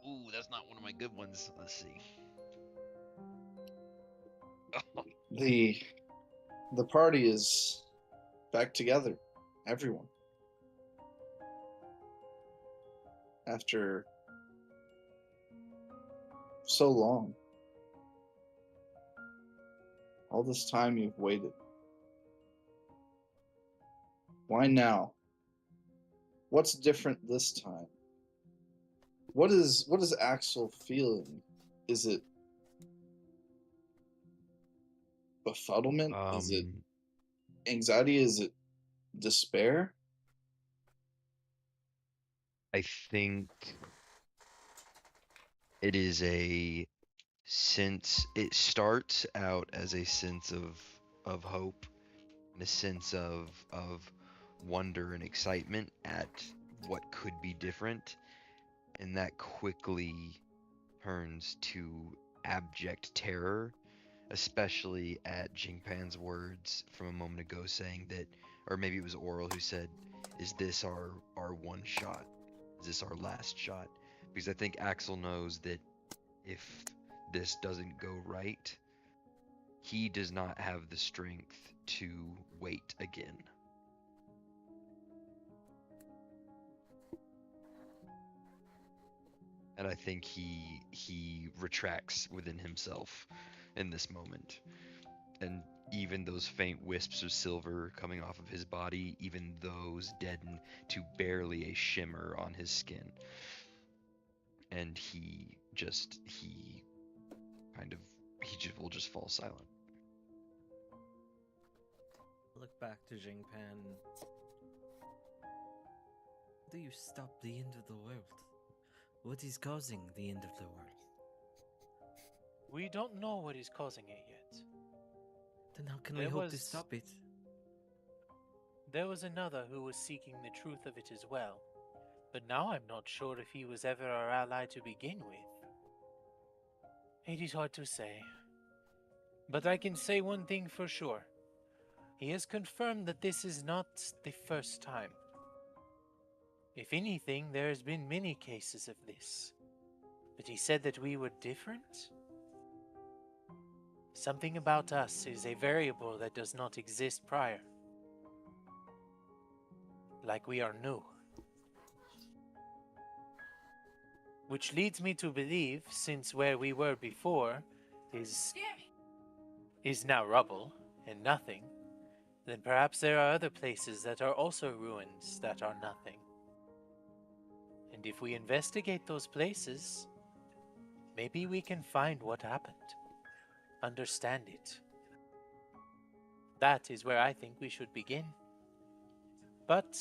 Ooh, that's not one of my good ones. Let's see. The party is back together. Everyone. After so long. All this time you've waited. Why now? What's different this time? What is Axel feeling? Is it befuddlement? Is it anxiety? Is it despair? I think it is a sense. It starts out as a sense of hope, and a sense of wonder and excitement at what could be different, and that quickly turns to abject terror, especially at Jingpan's words from a moment ago saying that, or maybe it was Oral who said, is this our one shot? Is this our last shot? Because I think Axel knows that if this doesn't go right, he does not have the strength to wait again. And I think he retracts within himself in this moment. And even those faint wisps of silver coming off of his body, even those deaden to barely a shimmer on his skin. And he will just fall silent. Look back to Jingpan. Do you stop the end of the world? What is causing the end of the world? We don't know what is causing it yet. Then how can we hope to stop it? There was another who was seeking the truth of it as well, but now I'm not sure if he was ever our ally to begin with. It is hard to say. But I can say one thing for sure. He has confirmed that this is not the first time. If anything, there has been many cases of this. But he said that we were different? Something about us is a variable that does not exist prior. Like we are new. Which leads me to believe, since where we were before is now rubble and nothing, then perhaps there are other places that are also ruins that are nothing. And if we investigate those places, maybe we can find what happened. understand it. That is where I think we should begin. But,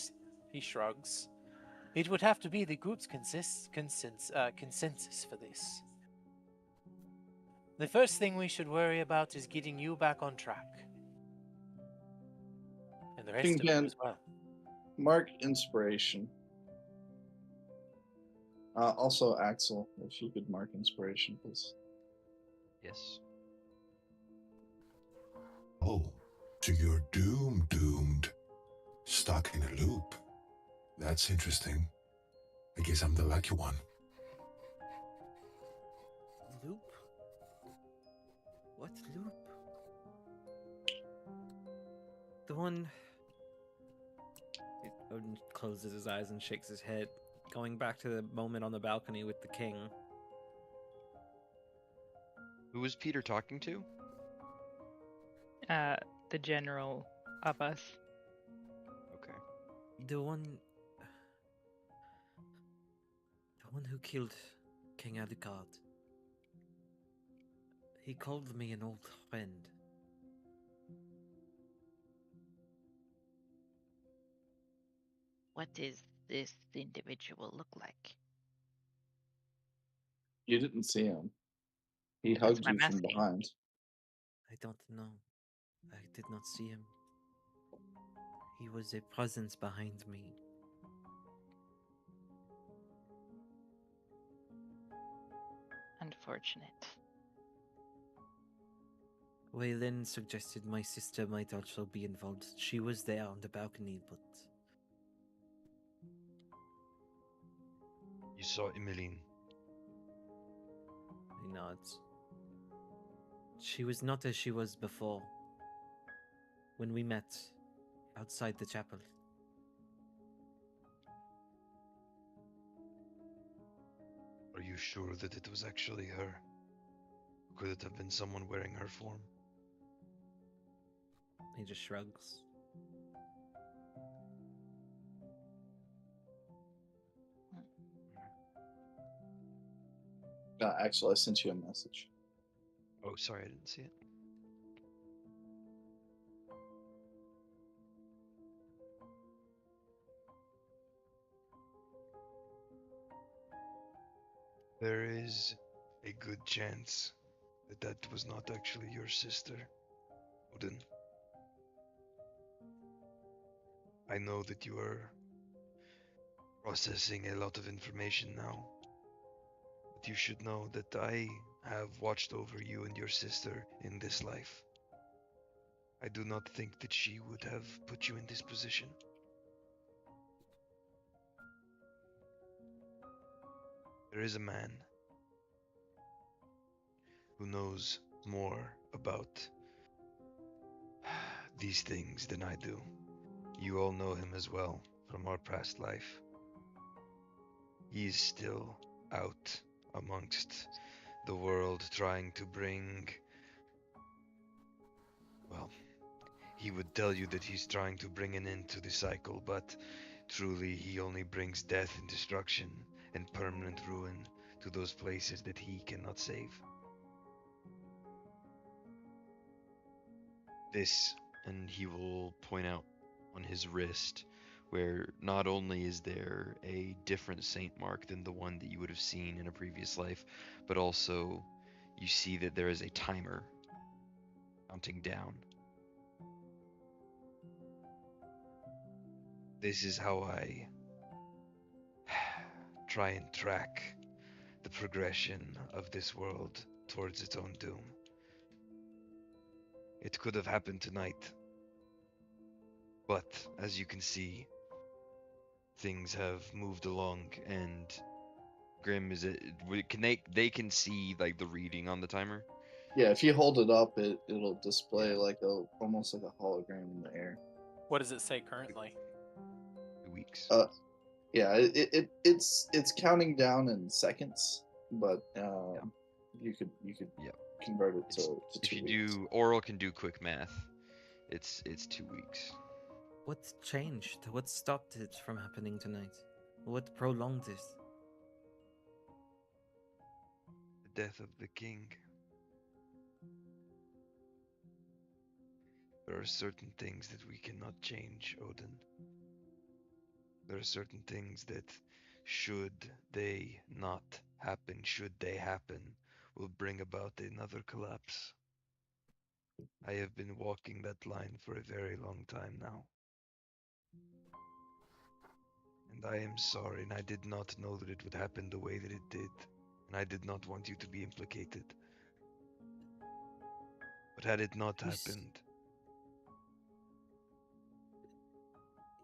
he shrugs, it would have to be the group's consensus for this. The first thing we should worry about is getting you back on track. And the rest of you Again, as well. mark inspiration. Also, Axel, if you could mark inspiration, please. Yes. Oh, so you're doomed. Stuck in a loop. That's interesting. I guess I'm the lucky one. Loop? What loop? The one. Odin closes his eyes and shakes his head, going back to the moment on the balcony with the king. Who was Peter talking to? The general of us. Okay. The one who killed King Alucard. He called me an old friend. What does this individual look like? You didn't see him. He That's hugged what you I'm from asking. behind. I don't know. I did not see him. He was a presence behind me. Unfortunate. Waylon suggested my sister might also be involved. She was there on the balcony, but You saw Emmeline. he nods. She was not as she was before. When we met outside the chapel. Are you sure that it was actually her? Could it have been someone wearing her form? He just shrugs. Axel, I sent you a message. Oh, sorry, I didn't see it. There is a good chance that that was not actually your sister, Odin. I know that you are processing a lot of information now, but you should know that I have watched over you and your sister in this life. I do not think that she would have put you in this position. There is a man who knows more about these things than I do. You all know him as well from our past life. He is still out amongst the world trying to bring... Well, he would tell you that he's trying to bring an end to the cycle, but truly he only brings death and destruction and permanent ruin to those places that he cannot save. This, and he will point out on his wrist, where not only is there a different saint mark than the one that you would have seen in a previous life, but also you see that there is a timer counting down. This is how I try and track the progression of this world towards its own doom. It could have happened tonight, but as you can see, things have moved along, and Grim, is it? Can they can see like the reading on the timer? Yeah, if you hold it up, it'll display like almost like a hologram in the air. What does it say currently? 2 weeks. Yeah, it's counting down in seconds, but you could Yep. convert it to If 2 you weeks. do, Oral can do quick math. It's 2 weeks. What changed? What stopped it from happening tonight? What prolonged it? The death of the king. There are certain things that we cannot change, Odin. There are certain things that, should they not happen, should they happen, will bring about another collapse. I have been walking that line for a very long time now. And I am sorry, and I did not know that it would happen the way that it did. And I did not want you to be implicated. But had it not happened,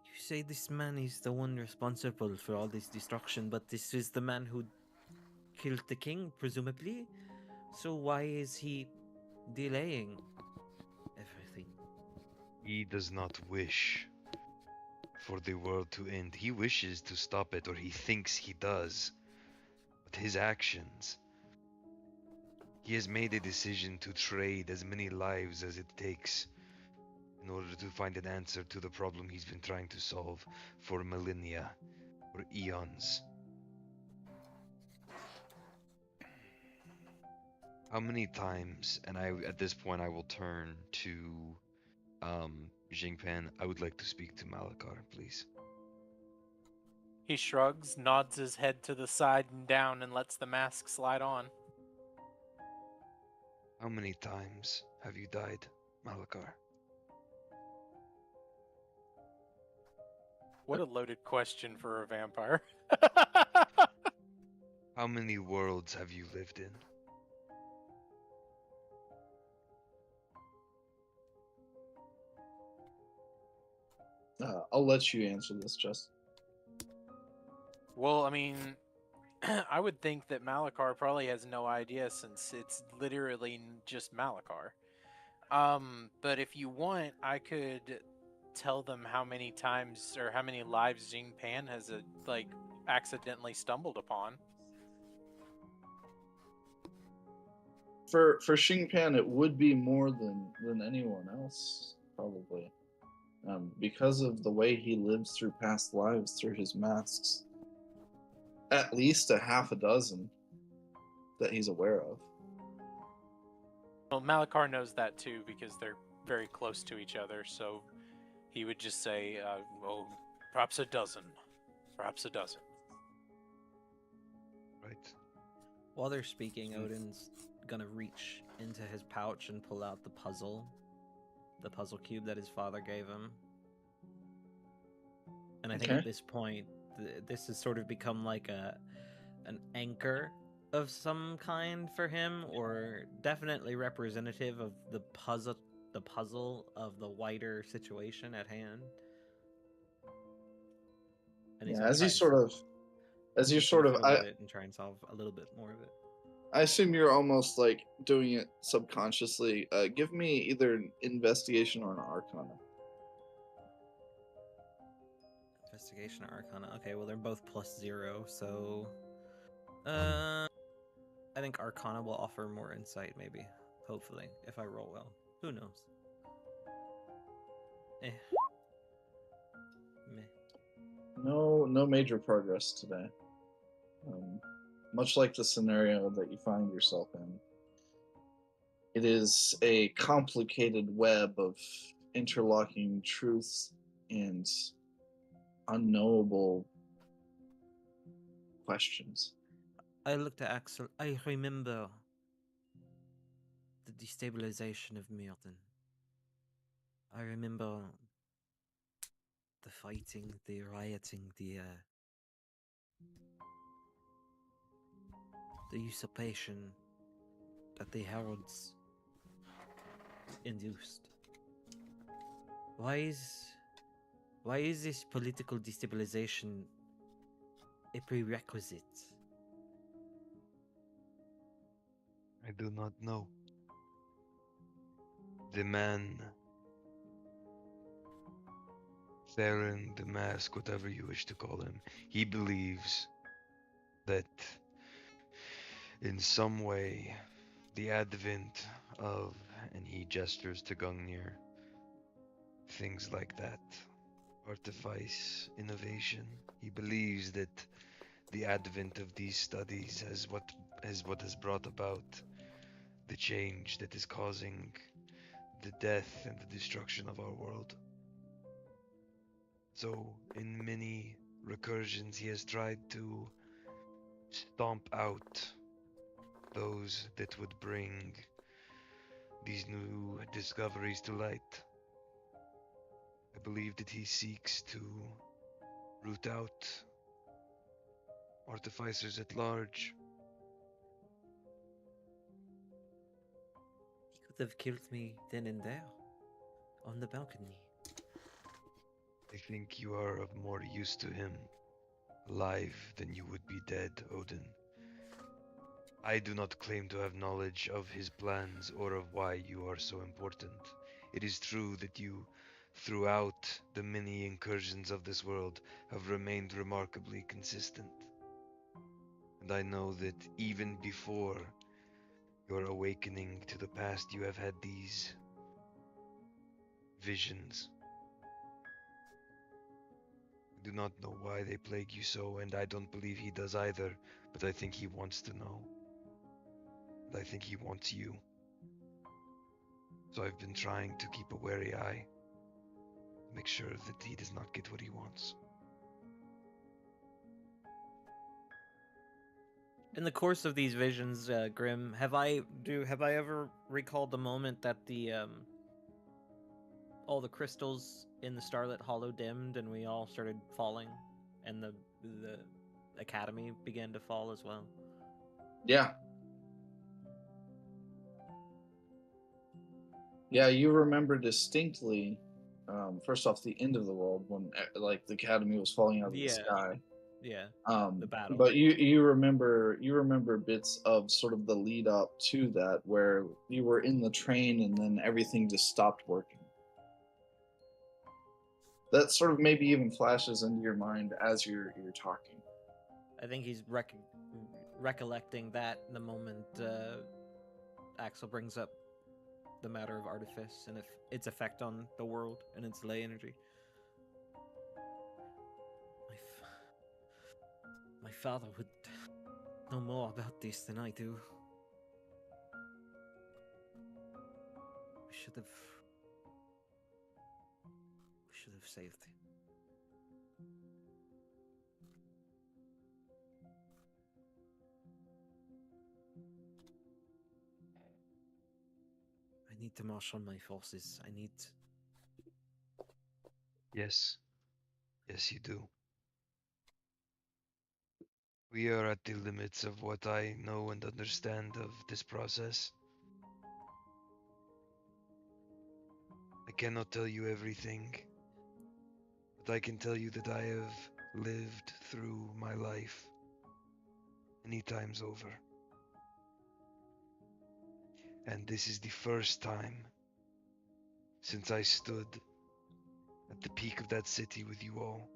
You say this man is the one responsible for all this destruction, but this is the man who killed the king, presumably? So why is he delaying everything? he does not wish for the world to end. He wishes to stop it, or he thinks he does. But his actions, he has made a decision to trade as many lives as it takes in order to find an answer to the problem he's been trying to solve for millennia, or eons. How many times, and at this point I will turn to Jingpan, I would like to speak to Malakar, please. He shrugs, nods his head to the side and down, and lets the mask slide on. How many times have you died, Malakar? What a loaded question for a vampire. How many worlds have you lived in? I'll let you answer this, Justin. Well, I mean, I would think that Malakar probably has no idea since it's literally just Malakar. But if you want, I could tell them how many times or how many lives Jing Pan has accidentally stumbled upon. For Xingpan, it would be more than anyone else, probably. Because of the way he lives through past lives through his masks. At least a half a dozen that he's aware of. Well, Malakar knows that too because they're very close to each other, so he would just say, well, perhaps a dozen. Perhaps a dozen. Right. While they're speaking, Odin's gonna reach into his pouch and pull out the puzzle cube that his father gave him. And I think at this point, this has sort of become like an anchor of some kind for him, or definitely representative of the puzzle of the wider situation at hand. And as you sort of and try and solve a little bit more of it. I assume you're almost like doing it subconsciously. Give me either an investigation or an arcana. Investigation or arcana. Okay, well they're both +0, so I think arcana will offer more insight, maybe. Hopefully, if I roll well. Who knows? Meh. No major progress today. Much like the scenario that you find yourself in. It is a complicated web of interlocking truths and unknowable questions. I looked at Axel. I remember the destabilization of Myrden. I remember the fighting, the rioting, the usurpation that the heralds induced. Why is this political destabilization a prerequisite? I do not know. The man, Theron, the mask, whatever you wish to call him, he believes that in some way the advent of, and he gestures to Gungnir, things like that, artifice, innovation, he believes that the advent of these studies is what has brought about the change that is causing the death and the destruction of our world. So, in many recursions, he has tried to stomp out those that would bring these new discoveries to light. I believe that he seeks to root out artificers at large. He could have killed me then and there, on the balcony. I think you are of more use to him alive than you would be dead, Odin. I do not claim to have knowledge of his plans or of why you are so important. It is true that you, throughout the many incursions of this world, have remained remarkably consistent. And I know that even before your awakening to the past, you have had these visions. I do not know why they plague you so, and I don't believe he does either, but I think he wants to know. And I think he wants you. So I've been trying to keep a wary eye, to make sure that he does not get what he wants. In the course of these visions, Grim, have I ever recalled the moment that the all the crystals in the Starlit Hollow dimmed and we all started falling, and the academy began to fall as well? Yeah. Yeah, you remember distinctly. First off, the end of the world when like the academy was falling out of the Yeah. sky. Yeah. The battle. But you remember bits of sort of the lead up to that where you were in the train and then everything just stopped working. That sort of maybe even flashes into your mind as you're talking. I think he's recollecting that the moment Axel brings up the matter of artifice and if its effect on the world and its ley energy. My father would know more about this than I do. We should have saved him. I need to marshal my forces. Yes. Yes, you do. We are at the limits of what I know and understand of this process. I cannot tell you everything, but I can tell you that I have lived through my life many times over. And this is the first time since I stood at the peak of that city with you all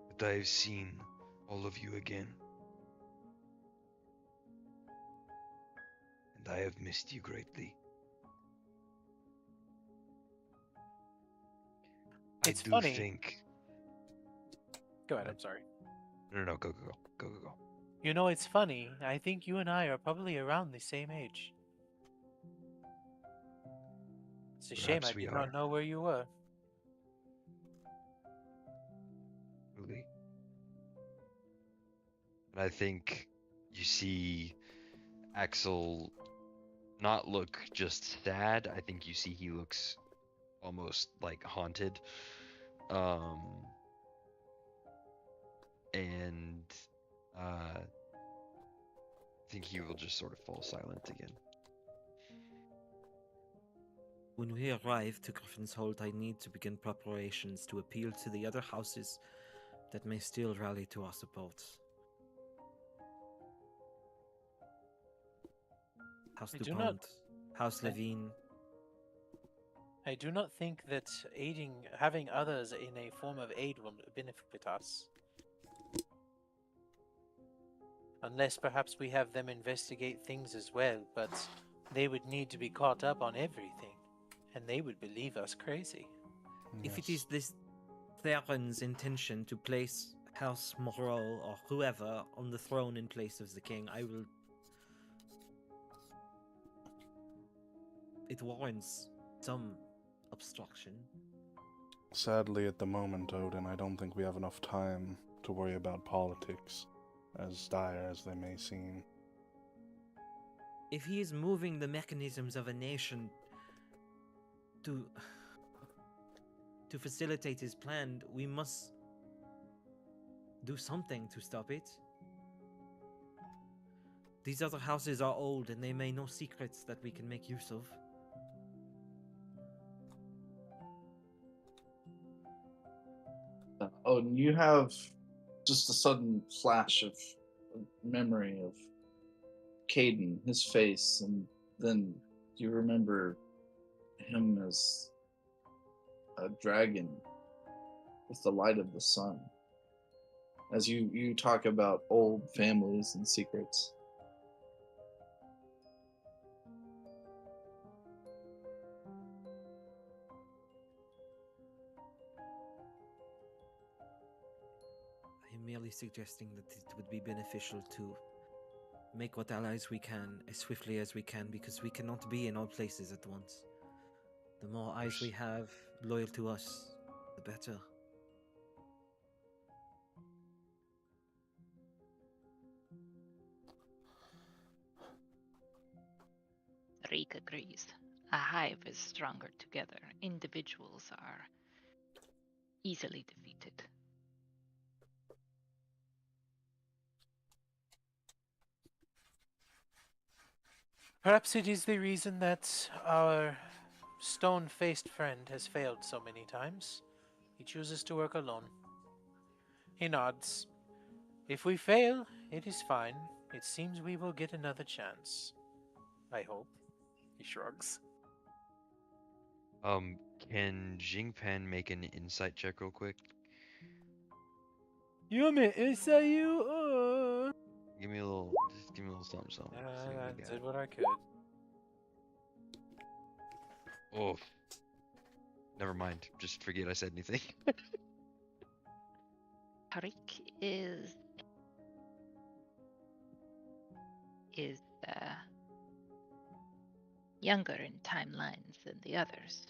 that I have seen all of you again. And I have missed you greatly. It's I do funny. think... Go ahead, I'm sorry. No, go. You know, it's funny. I think you and I are probably around the same age. It's a shame I Perhaps we did are. not know where you were. Really? And I think you see Axel not look just sad. I think you see he looks almost like haunted. And I think he will just sort of fall silent again. When we arrive to Griffin's Hold, I need to begin preparations to appeal to the other houses that may still rally to our support. House DuPont, House Levine. I do not think that having others in a form of aid will benefit us. Unless perhaps we have them investigate things as well, but they would need to be caught up on everything, and they would believe us crazy. If it is this Theron's intention to place House Moreau or whoever on the throne in place of the king, I will... It warrants some obstruction. Sadly, at the moment, Odin, I don't think we have enough time to worry about politics, as dire as they may seem. If he is moving the mechanisms of a nation to facilitate his plan, we must do something to stop it. These other houses are old and they may know secrets that we can make use of. Oh, and you have just a sudden flash of memory of Caden, his face, and then you remember him as a dragon with the light of the sun. As you talk about old families and secrets. I'm merely suggesting that it would be beneficial to make what allies we can as swiftly as we can, because we cannot be in all places at once. The more eyes we have loyal to us, the better. Reek agrees. A hive is stronger together. Individuals are easily defeated. Perhaps it is the reason that our stone-faced friend has failed so many times. He chooses to work alone. He nods. If we fail, it is fine. It seems we will get another chance. I hope. He shrugs. Can Jingpan make an insight check real quick? You may say you are. Just give me a little something. See what I we did got. what I could. Oh, never mind. Just forget I said anything. Tariq is younger in timelines than the others.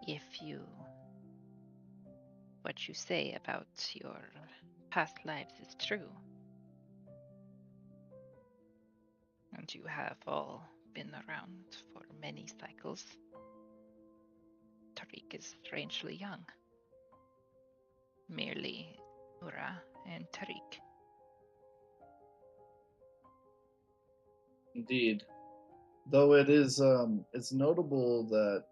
If what you say about your past lives is true, and you have all been around for many cycles, Tariq is strangely young. Merely Ura and Tariq. Indeed. Though it's notable that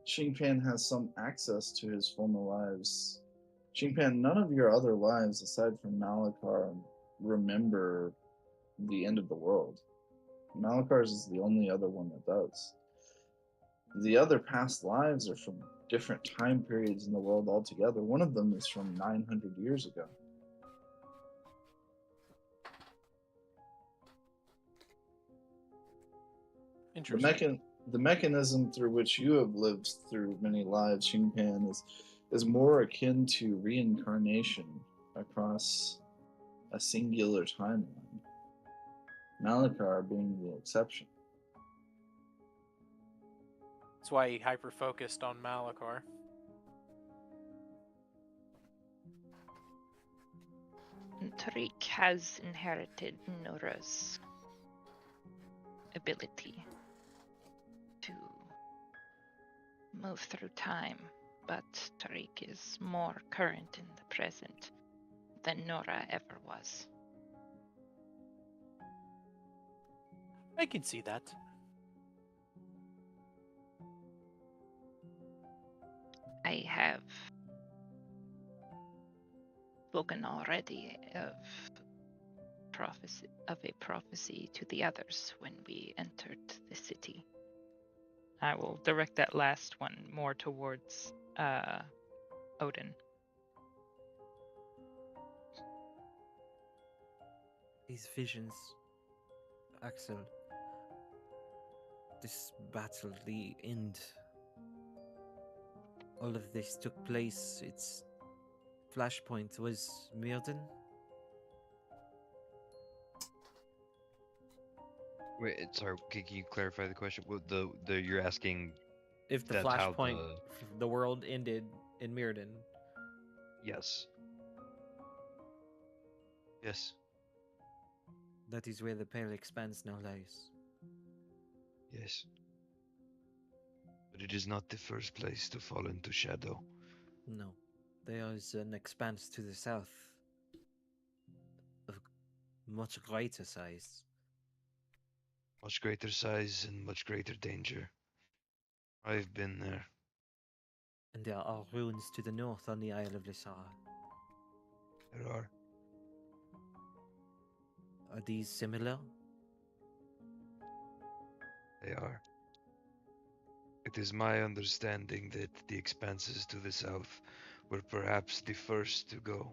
Xingpan has some access to his former lives. Xingpan, none of your other lives, aside from Malakar, remember the end of the world. Malakar's is the only other one that does. The other past lives are from different time periods in the world altogether. One of them is from 900 years ago. Interesting. The mechanism through which you have lived through many lives, Xingpan, is more akin to reincarnation across a singular timeline. Malakar being the exception. That's why he hyper-focused on Malakar. Tariq has inherited Nora's ability to move through time, but Tariq is more current in the present than Nora ever was. I can see that. I have spoken already of a prophecy to the others when we entered the city. I will direct that last one more towards Odin. These visions, Axel. This battle, the end. All of this took place. Its flashpoint was Mirden. Wait, sorry. Can you clarify the question? What you're asking? If the That how flashpoint, the world ended in Mirrodin. Yes. Yes. That is where the Pale Expanse now lies. Yes. But it is not the first place to fall into shadow. No. There is an expanse to the south. Of much greater size. Much greater size and much greater danger. I've been there. And there are ruins to the north on the Isle of Lissara. There are. Are these similar? They are. It is my understanding that the expanses to the south were perhaps the first to go.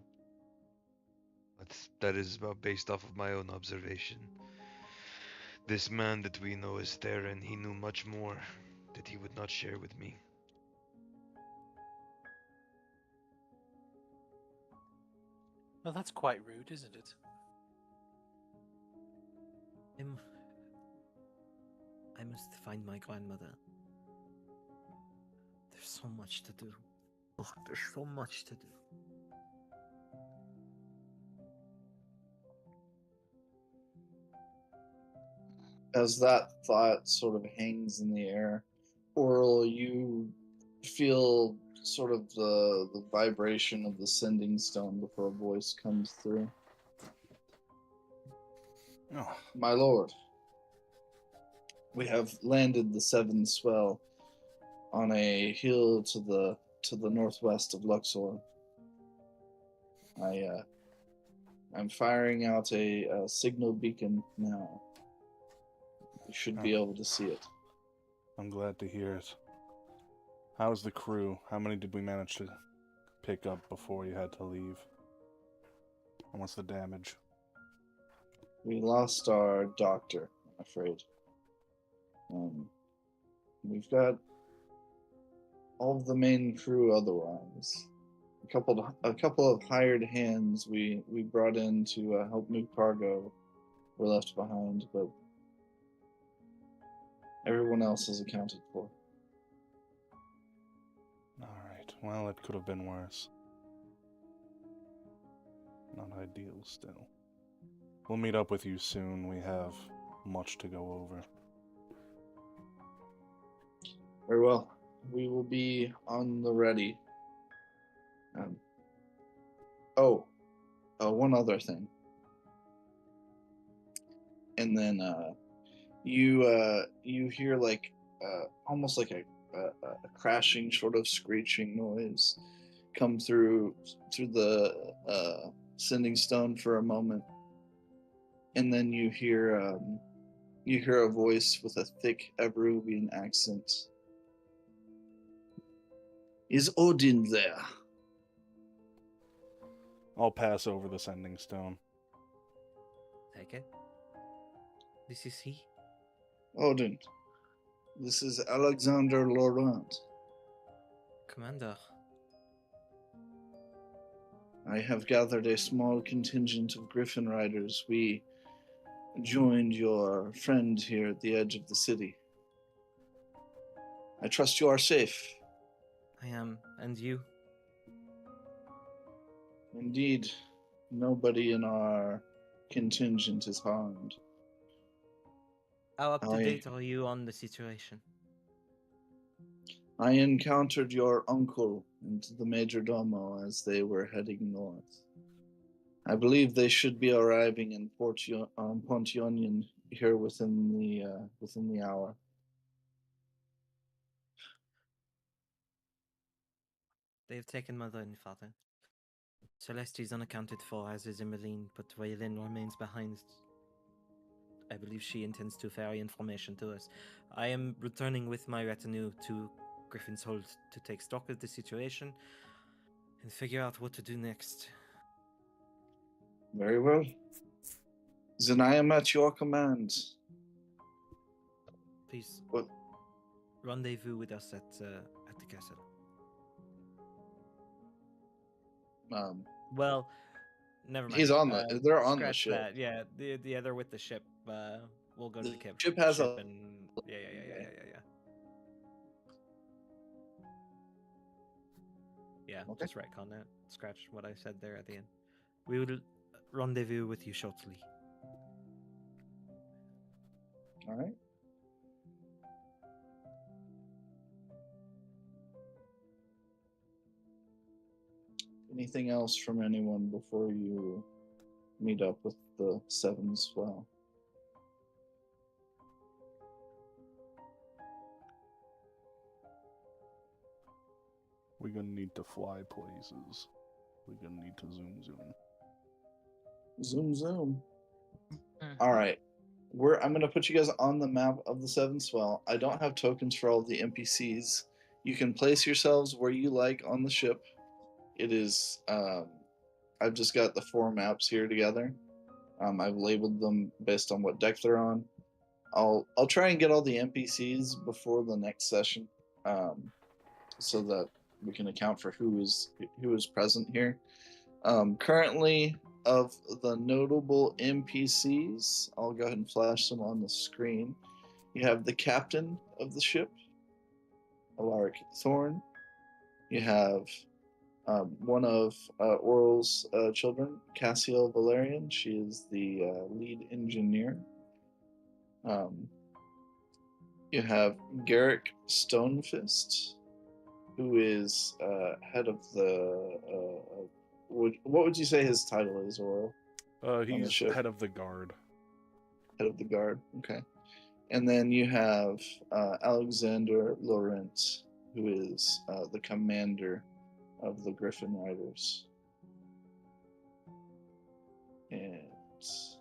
But that is based off of my own observation. This man that we know as Theron, he knew much more that he would not share with me. Well, that's quite rude, isn't it? I must find my grandmother. There's so much to do. Oh, there's so much to do. As that thought sort of hangs in the air, Oral, you feel sort of the vibration of the sending stone before a voice comes through. Oh, My lord, we have landed the Seven Swell on a hill to the northwest of Luxor. I'm firing out a signal beacon now. You should be able to see it. I'm glad to hear it. How's the crew? How many did we manage to pick up before you had to leave? And what's the damage? We lost our doctor, I'm afraid. We've got all of the main crew otherwise. A couple of hired hands we brought in to help move cargo were left behind, but everyone else is accounted for. Alright, well, it could have been worse. Not ideal still. We'll meet up with you soon. We have much to go over. Very well. We will be on the ready. One other thing. And then you hear like almost like a crashing, sort of screeching noise come through the sending stone for a moment, and then you hear a voice with a thick Eberrubian accent. Is Odin there? I'll pass over the sending stone. Take it. This is he. Odin, this is Alexander Laurent. Commander. I have gathered a small contingent of Griffin riders. We joined your friend here at the edge of the city. I trust you are safe. I am. And you? Indeed, nobody in our contingent is harmed. How up to date are you on the situation? I encountered your uncle and the major domo as they were heading north. I believe they should be arriving in Pontionion here within the hour. They have taken mother and father. Celeste is unaccounted for, as is Emmeline, but Waylin remains behind. I believe she intends to ferry information to us. I am returning with my retinue to Griffin's Hold to take stock of the situation and figure out what to do next. Very well. Then I am at your command. Please, What? rendezvous with us at the castle. Well, never mind. He's on the. They're on the Scratch ship. that. Yeah, they're with the ship. We'll go to the Ship has ship and yeah. Yeah, Okay. just retcon that. Scratch what I said there at the end. We will rendezvous with you shortly. All right. Anything else from anyone before you meet up with the seven swell? We're gonna need to fly places. We're gonna need to zoom. Zoom, zoom. Mhm. All right. I'm going to put you guys on the map of the Seven Swell. I don't have tokens for all the NPCs. You can place yourselves where you like on the ship. It is. I've just got the 4 maps here together. I've labeled them based on what deck they're on. I'll try and get all the NPCs before the next session, so that we can account for who is present here. Currently, of the notable NPCs, I'll go ahead and flash them on the screen. You have the captain of the ship, Alaric Thorn. You have one of Oral's children, Cassiel Valerian. She is the lead engineer. You have Garrick Stonefist, who is head of the. What would you say his title is, Oral? He's head of the guard. Head of the guard. Okay. And then you have Alexander Laurent, who is the commander of the Griffin Riders. And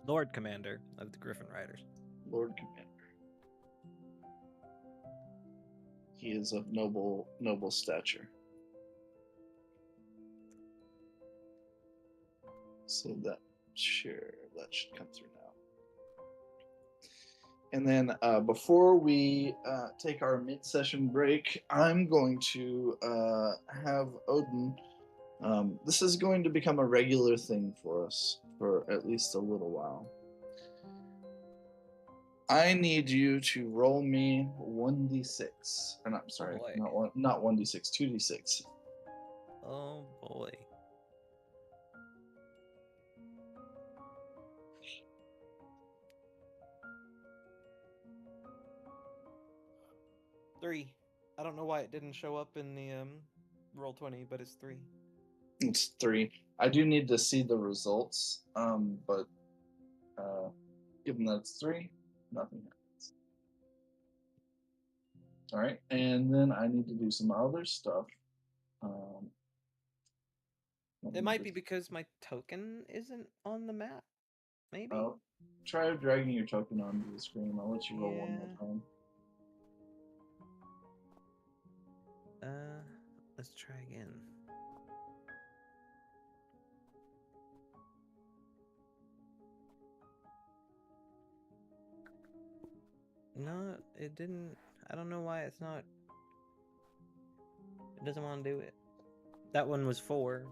Lord Commander of the Griffin Riders. Lord Commander. He is of noble stature. So that should come through now. And then before we take our mid-session break, I'm going to have Odin. This is going to become a regular thing for us for at least a little while. I need you to roll me 1d6. Or not, sorry, not 1d6, 2d6. Oh boy. Three. I don't know why it didn't show up in the roll 20, but it's 3. It's 3. I do need to see the results, but given that it's 3, nothing happens. All right, and then I need to do some other stuff. It might be because my token isn't on the map. Maybe. Try dragging your token onto the screen. I'll let you roll one more time. Let's try again. No, it didn't. I don't know why it's not. It doesn't want to do it. That one was 4.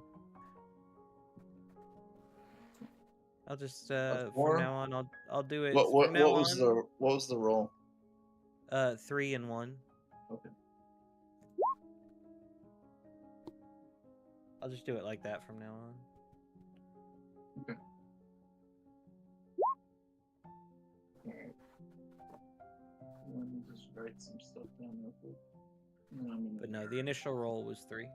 I'll just from now on I'll do it. What was the roll? 3 and 1. Okay. I'll just do it like that from now on. Okay. Alright. Let me just write some stuff down real quick. But no, the initial roll was 3.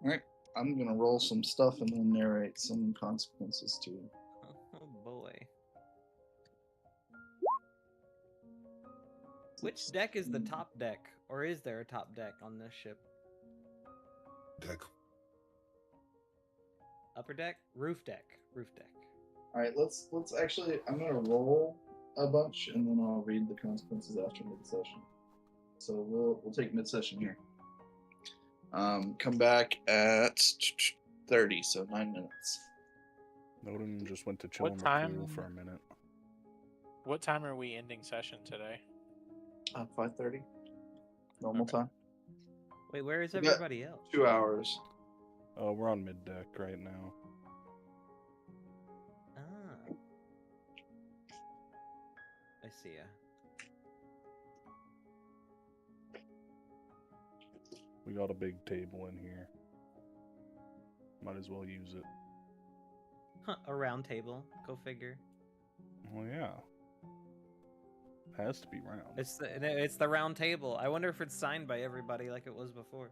Alright, I'm gonna roll some stuff and then narrate some consequences to you. Oh boy. Which deck is the top deck? Or is there a top deck on this ship? Deck. Upper deck? Roof deck. Roof deck. Alright, let's actually, I'm gonna roll a bunch and then I'll read the consequences after mid-session. So we'll take mid-session here. Come back at 30, so 9 minutes. Odin just went to chill What in the pool time- for a minute. What time are we ending session today? 5:30. Normal time. Wait, where is We got everybody else? 2 hours. Oh, we're on mid deck right now. Ah. I see ya. We got a big table in here. Might as well use it. Huh, a round table. Go figure. Well, yeah. Has to be round. It's the round table. I wonder if it's signed by everybody like it was before.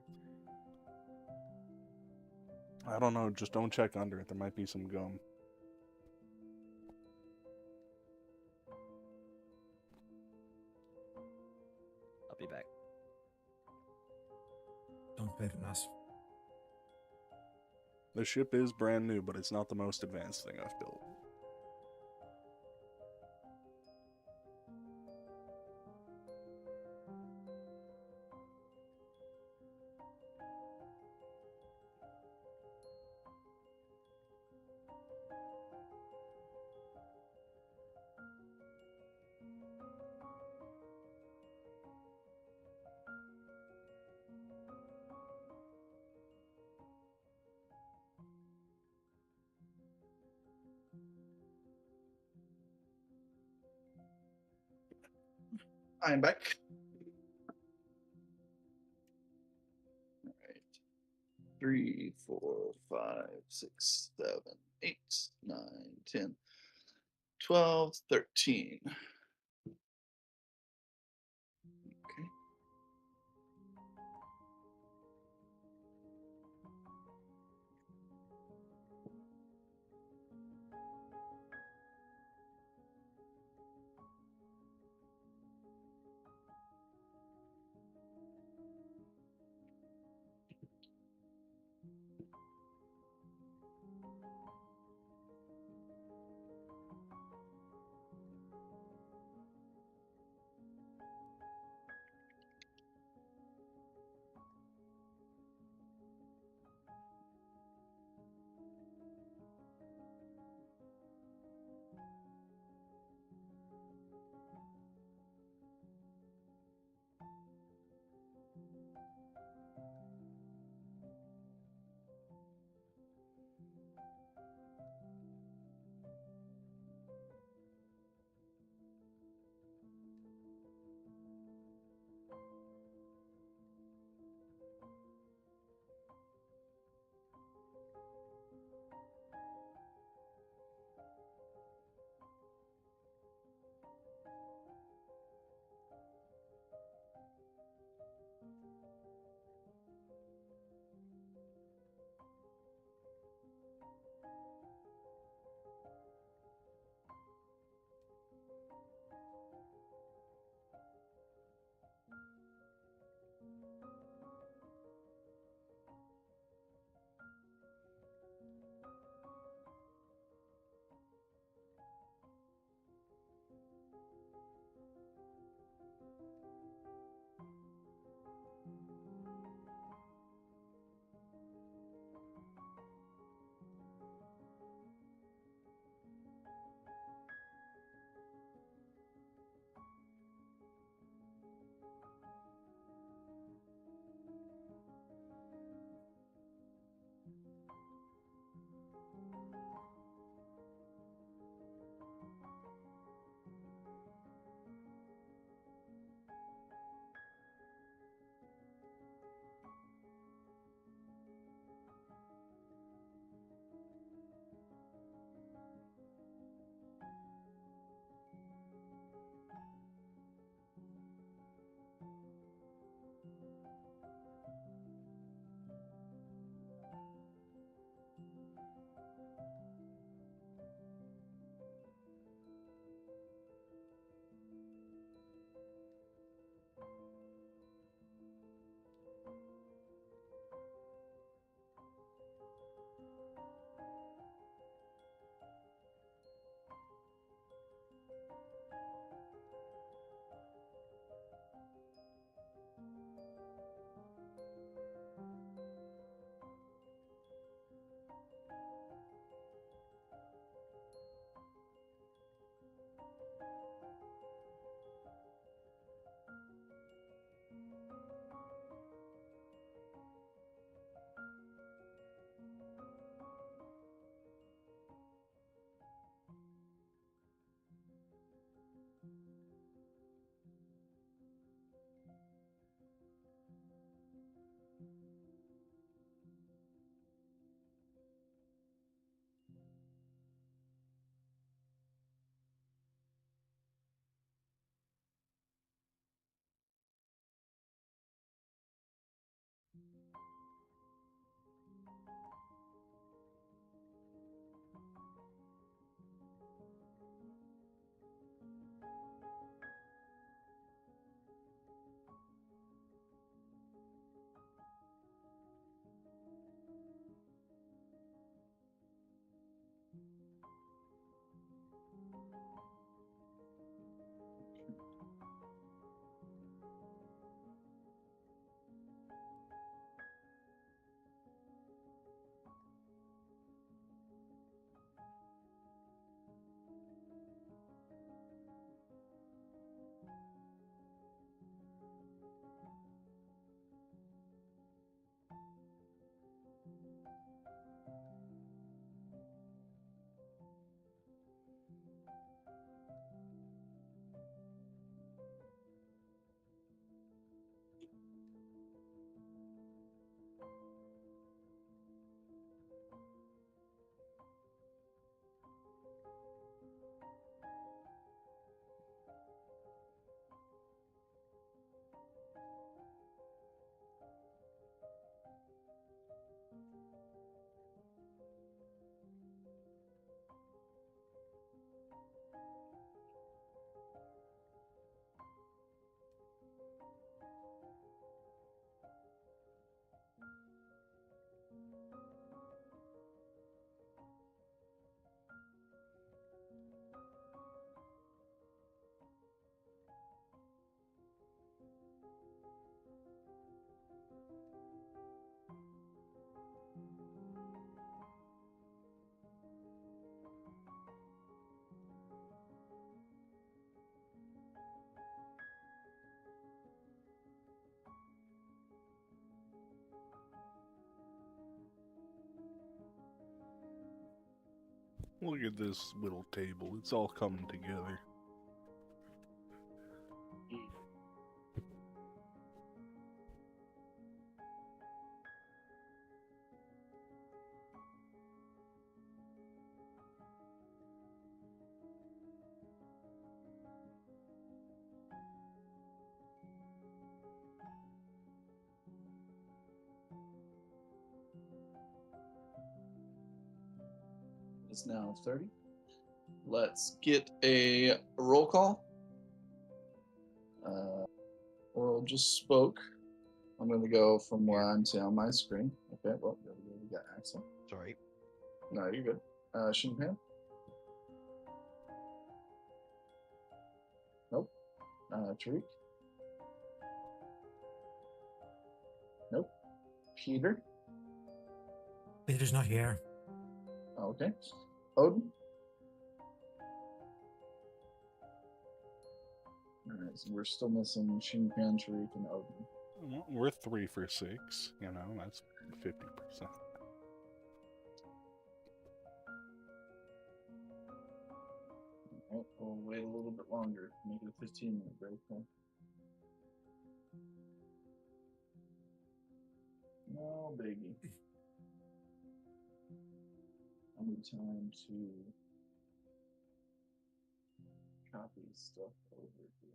I don't know. Just don't check under it. There might be some gum. I'll be back. Don't burn us. The ship is brand new, but it's not the most advanced thing I've built. I'm back. All right. 3, 4, 5, 6, 7, 8, 9, 10, 12, 13. Okay. Look at this little table. It's all coming together. It's now 30. Let's get a roll call. Oral just spoke. I'm going to go from where I'm seeing on my screen. Okay, well, there we go. We got Axel. Sorry. No, you're good. Shinpan? Nope. Tariq? Nope. Peter? Peter's not here. Okay. Odin? Alright, so we're still missing Shinpan, Tariq, and Odin. Well, we're 3 for 6. You know, that's 50%. Alright, we'll wait a little bit longer. Make it a 15-minute break. Huh? No, baby. I need time to copy stuff over here.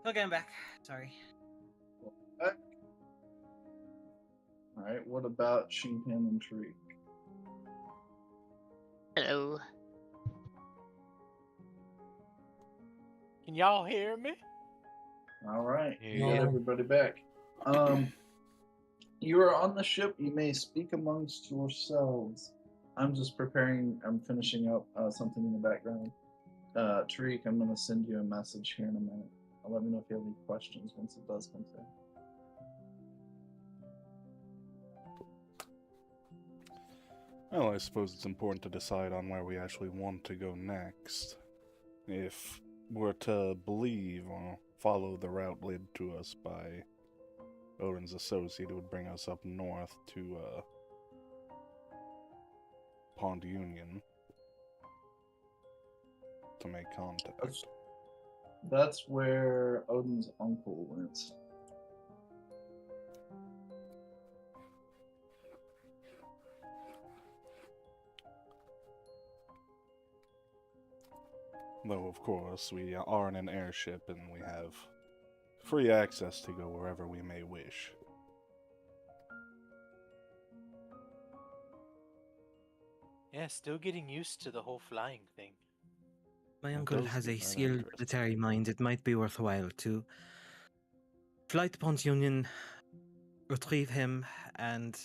Okay, I'm back. Sorry. Alright, what about Shinpan and Tariq? Hello. Can y'all hear me? Alright, Yeah. you got everybody back. You are on the ship. You may speak amongst yourselves. I'm just preparing. I'm finishing up something in the background. Tariq, I'm going to send you a message here in a minute. Let me know if you have any questions once it does come through. Well, I suppose it's important to decide on where we actually want to go next. If we're to believe or follow the route led to us by Odin's associate, it would bring us up north to Pond Union to make contact. That's where Odin's uncle went. Though, of course, we are in an airship and we have free access to go wherever we may wish. Yeah, still getting used to the whole flying thing. My It uncle does has get a rather sealed interesting. military mind. It might be worthwhile to fly to Pont Union, retrieve him, and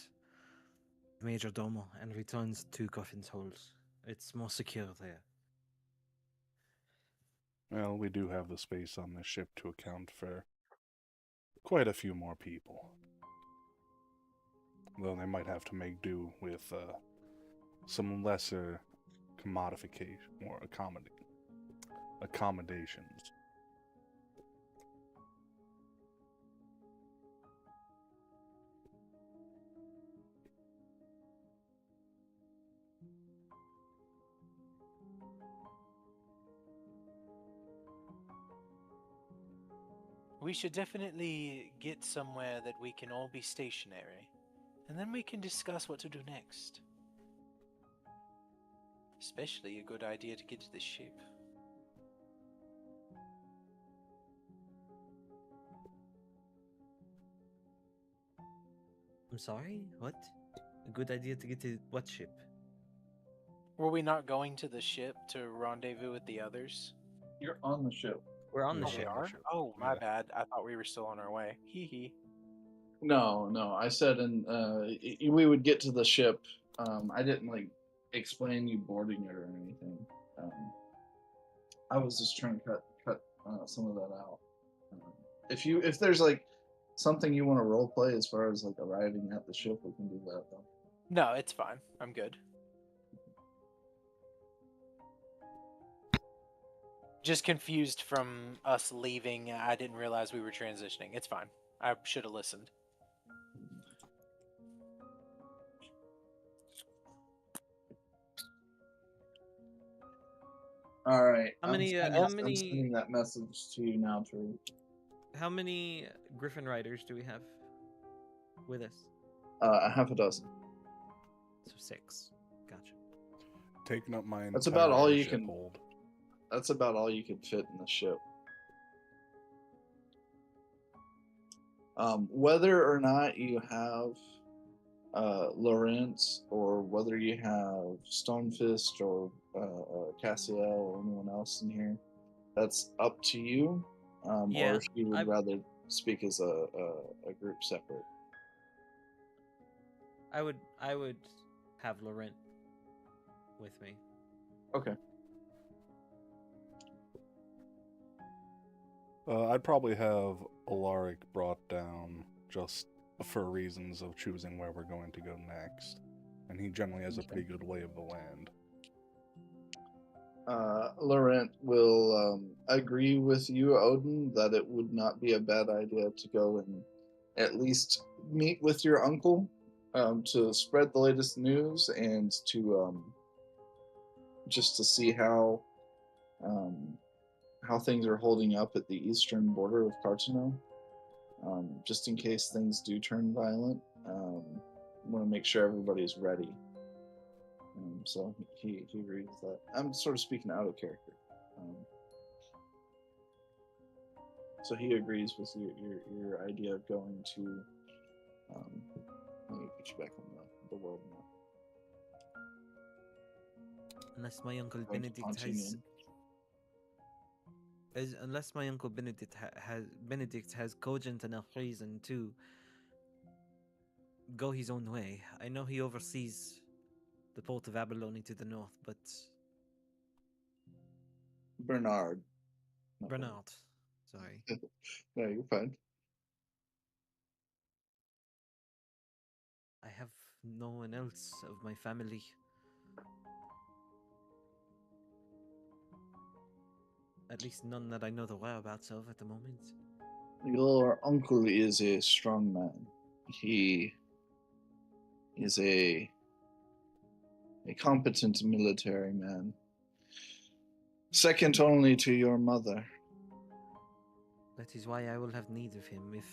Major Domo, and returns to Coffin's Holes. It's more secure there. Well, we do have the space on this ship to account for quite a few more people. Though they might have to make do with some lesser commodification or accommodations. We should definitely get somewhere that we can all be stationary, and then we can discuss what to do next. Especially a good idea to get to the ship. I'm sorry? What? A good idea to get to what ship? Were we not going to the ship to rendezvous with the others? You're on the ship. We're on the Oh, Yeah, we ship. on the are? ship. Oh, my Yeah. bad. I thought we were still on our way. Hee hee. No. I said, we would get to the ship. I didn't like explain you boarding it or anything. I was just trying to cut some of that out. If there's like something you want to role play as far as like arriving at the ship, we can do that though. No, it's fine. I'm good. Just confused from us leaving. I didn't realize we were transitioning. It's fine. I should have listened. All right. How many, I'm how I'm many- sending that message to you now, Drew. How many Griffin Riders do we have with us? A half a dozen. So 6. Gotcha. Taking up my That's entire about all you airship can- hold. That's about all you could fit in the ship. Whether or not you have Lawrence, or whether you have Stonefist or Cassiel or anyone else in here, that's up to you. Yeah, or if you would I- rather speak as a group separate. I would have Laurent with me. Okay. I'd probably have Alaric brought down just for reasons of choosing where we're going to go next. And he generally has a pretty good lay of the land. Laurent will agree with you, Odin, that it would not be a bad idea to go and at least meet with your uncle to spread the latest news and to just to see how things are holding up at the eastern border of Cartano. Just in case things do turn violent, want to make sure everybody's ready. So he agrees with that. I'm sort of speaking out of character. So he agrees with your idea of going to. Let me put you back on the world map. Unless my uncle Going to Benedict Pontiunion. unless my uncle Benedict has cogent enough reason to go his own way. I know he oversees the port of Abalone to the north, but Bernard. Not Bernard, sorry. No, you're fine. I have no one else of my family. At least none that I know the whereabouts of at the moment. Your uncle is a strong man. He is a competent military man. Second only to your mother. That is why I will have need of him if...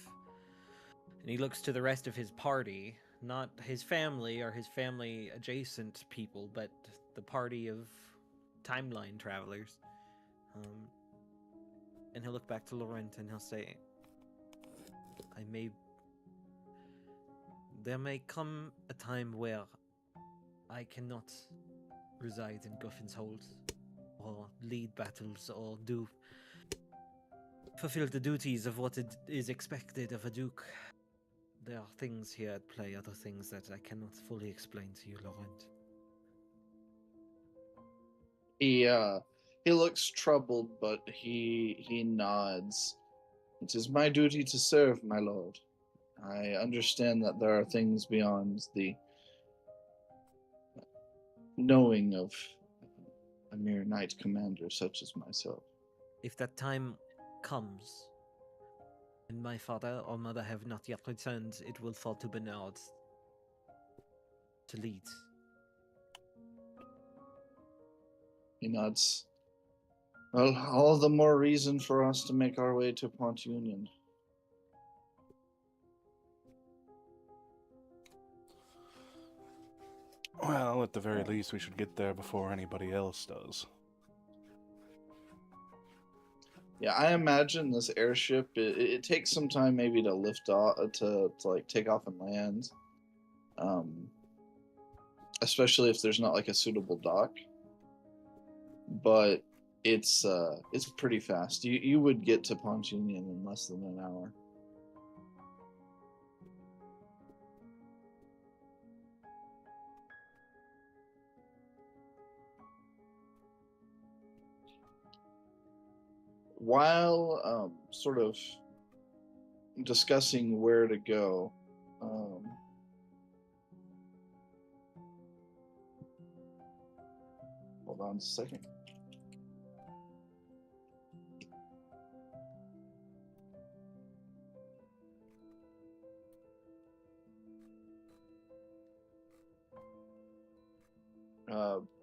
And he looks to the rest of his party, not his family or his family adjacent people, but the party of timeline travelers. And he'll look back to Laurent and he'll say, There may come a time where I cannot reside in Griffin's Hold, or lead battles, or fulfill the duties of what it is expected of a duke. There are things here at play, other things that I cannot fully explain to you, Laurent. He looks troubled, but he nods. It is my duty to serve, my lord. I understand that there are things beyond the knowing of a mere knight commander such as myself. If that time comes, and my father or mother have not yet returned, it will fall to Bernard to lead. He nods. Well, all the more reason for us to make our way to Pont Union. Well, at the very least, we should get there before anybody else does. Yeah, I imagine this airship. It takes some time, maybe to lift off, to like take off and land. Especially if there's not like a suitable dock. But it's pretty fast. You would get to Pont Union in less than an hour. While sort of discussing where to go, hold on a second.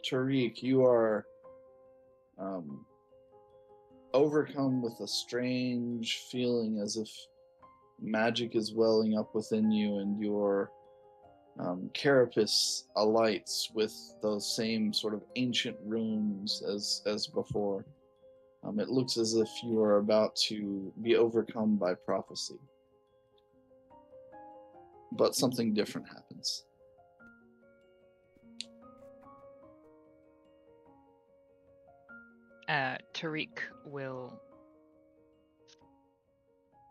Tariq, you are overcome with a strange feeling as if magic is welling up within you, and your carapace alights with those same sort of ancient runes as before. It looks as if you are about to be overcome by prophecy. But something different happens. Tariq will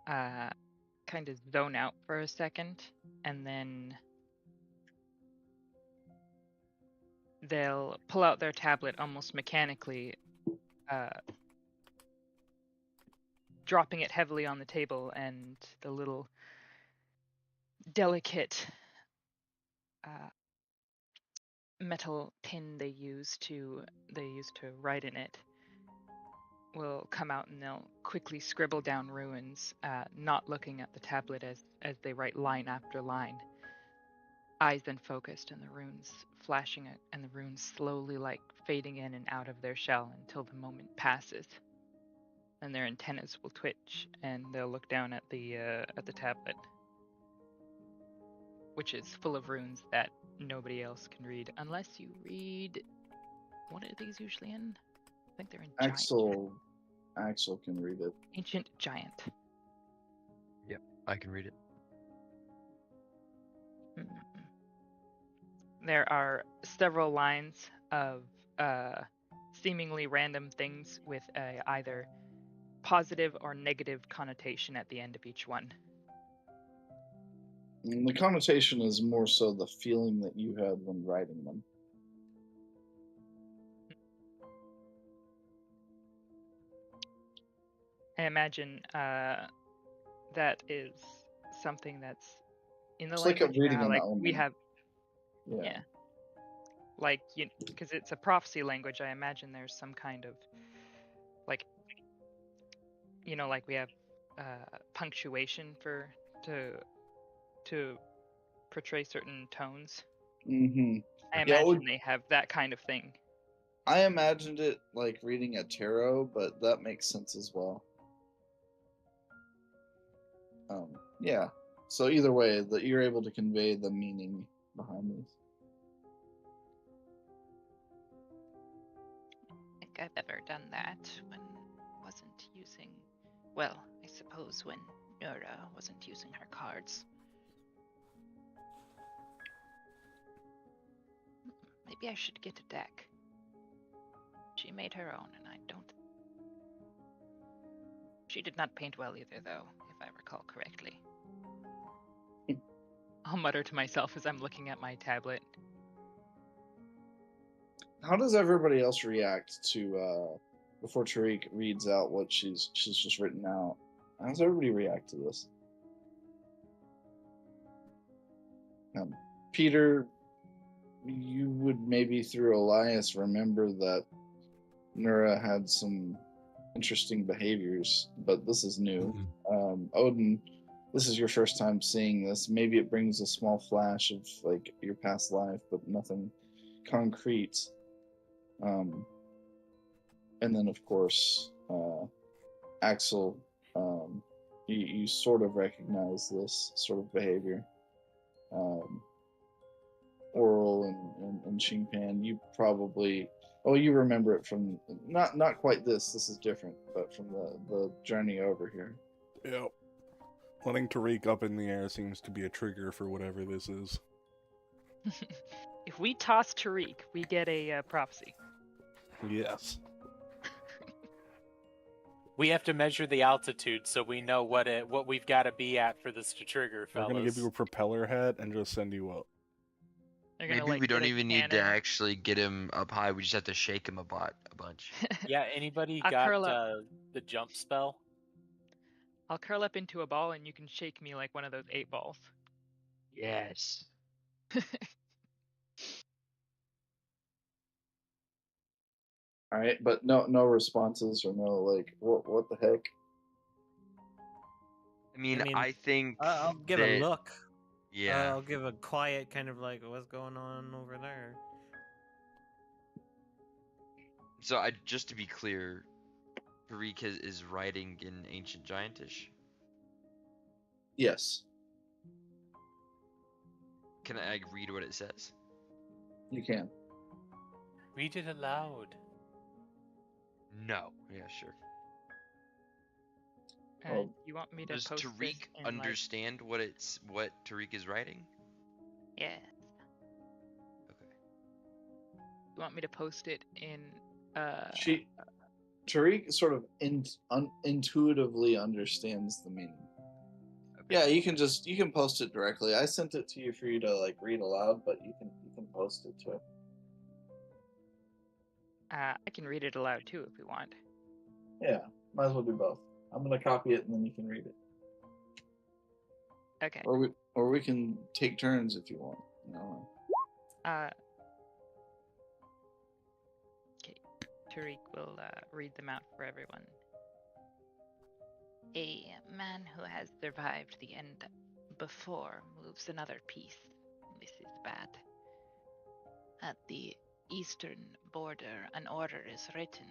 kind of zone out for a second, and then they'll pull out their tablet almost mechanically, dropping it heavily on the table, and the little delicate metal pin they use to write in it will come out, and they'll quickly scribble down runes, not looking at the tablet as they write line after line. Eyes then focused, and the runes flashing it, and the runes slowly like fading in and out of their shell until the moment passes. And their antennas will twitch, and they'll look down at the tablet, which is full of runes that nobody else can read unless you read. What are these usually in? I think they're in Giant. Axel can read it. Ancient Giant. Yep, I can read it. There are several lines of seemingly random things with either positive or negative connotation at the end of each one. And the connotation is more so the feeling that you had when writing them. I imagine that is something that's in the It's language. like a reading an like omen. we have, Yeah. like, because it's a prophecy language. I imagine there's some kind of like, like we have punctuation to portray certain tones. Mm-hmm. I imagine they have that kind of thing. I imagined it like reading a tarot, but that makes sense as well. Yeah. So either way, that you're able to convey the meaning behind this. I think I've ever done that when wasn't using. Well, I suppose when Nura wasn't using her cards. Maybe I should get a deck. She made her own, and I don't. She did not paint well either, though, if I recall correctly. I'll mutter to myself as I'm looking at my tablet. How does everybody else react to before Tariq reads out what she's just written out? How does everybody react to this? Peter, you would maybe through Elias remember that Nura had some interesting behaviors, but this is new. Odin, this is your first time seeing this. Maybe it brings a small flash of like your past life, but nothing concrete. And then of course, Axel, you sort of recognize this sort of behavior. Oral and Shingpan, you probably you remember it from not quite this. This is different, but from the journey over here. Yep. Letting Tariq up in the air seems to be a trigger for whatever this is. If we toss Tariq, we get a prophecy. Yes. We have to measure the altitude so we know what we've got to be at for this to trigger, We're fellas. gonna give you a propeller head and just send you up. They're gonna, Maybe like, we don't get a even need to cannon. actually get him up high. We just have to shake him a bunch. Yeah, anybody I'll got curl up. the jump spell? I'll curl up into a ball and you can shake me like one of those 8 balls. Yes. All right, but no responses or no like what the heck? I mean, I mean, I think I'll give that, a look. Yeah. I'll give a quiet kind of like, what's going on over there? So just to be clear, Tariq is writing in Ancient Giantish. Yes, Can I read what it says? you can. Read it aloud. No. Yeah, sure. Well, You want me to Does post Tariq this in, understand what Tariq is writing? Yes. Okay. you want me to post it in Tariq sort of intuitively understands the meaning. Yeah, you can post it directly. I sent it to you for you to like read aloud, but you can post it too. I can read it aloud too if we want. Yeah, might as well do both. I'm gonna copy it and then you can read it. Okay. Or we can take turns if you want. No. Okay. Tariq will read them out for everyone. A man who has survived the end before moves another piece. This is bad. At the eastern border, an order is written,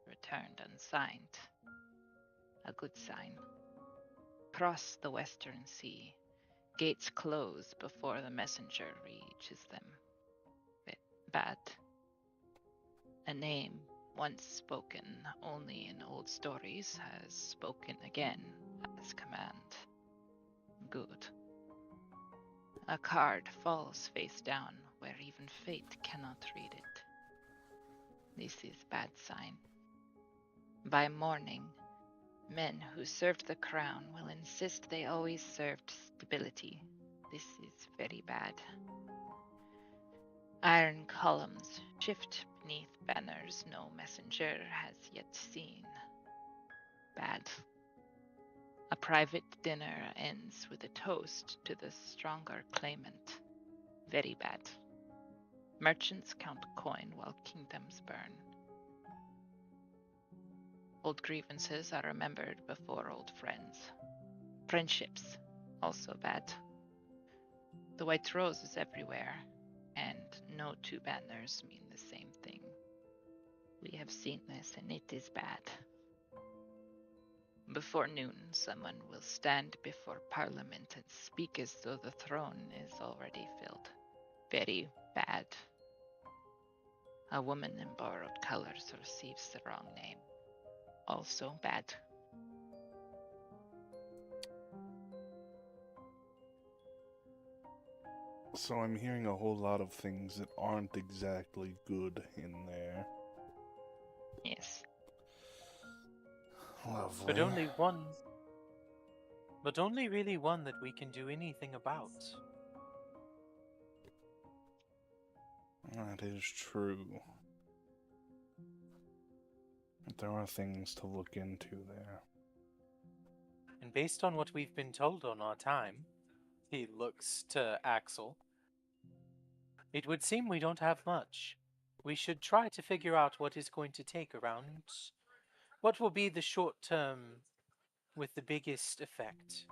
returned unsigned. A good sign. Cross the western sea. Gates close before the messenger reaches them. Bad. A name once spoken only in old stories has spoken again as command. Good. A card falls face down where even fate cannot read it. This is bad sign. By morning, men who served the crown will insist they always served stability. This is very bad. Iron columns shift beneath banners no messenger has yet seen. Bad. A private dinner ends with a toast to the stronger claimant. Very bad. Merchants count coin while kingdoms burn. Old grievances are remembered before old friends. Friendships, also bad. The white rose is everywhere, and no 2 banners mean the same thing. We have seen this, and it is bad. Before noon, someone will stand before Parliament and speak as though the throne is already filled. Very bad. A woman in borrowed colors receives the wrong name. Also bad. So I'm hearing a whole lot of things that aren't exactly good in there. Yes. Lovely. But only one. But only really one that we can do anything about. That is true. But there are things to look into there. And based on what we've been told on our time, he looks to Axel, it would seem we don't have much. We should try to figure out what is going to take around. What will be the short term with the biggest effect?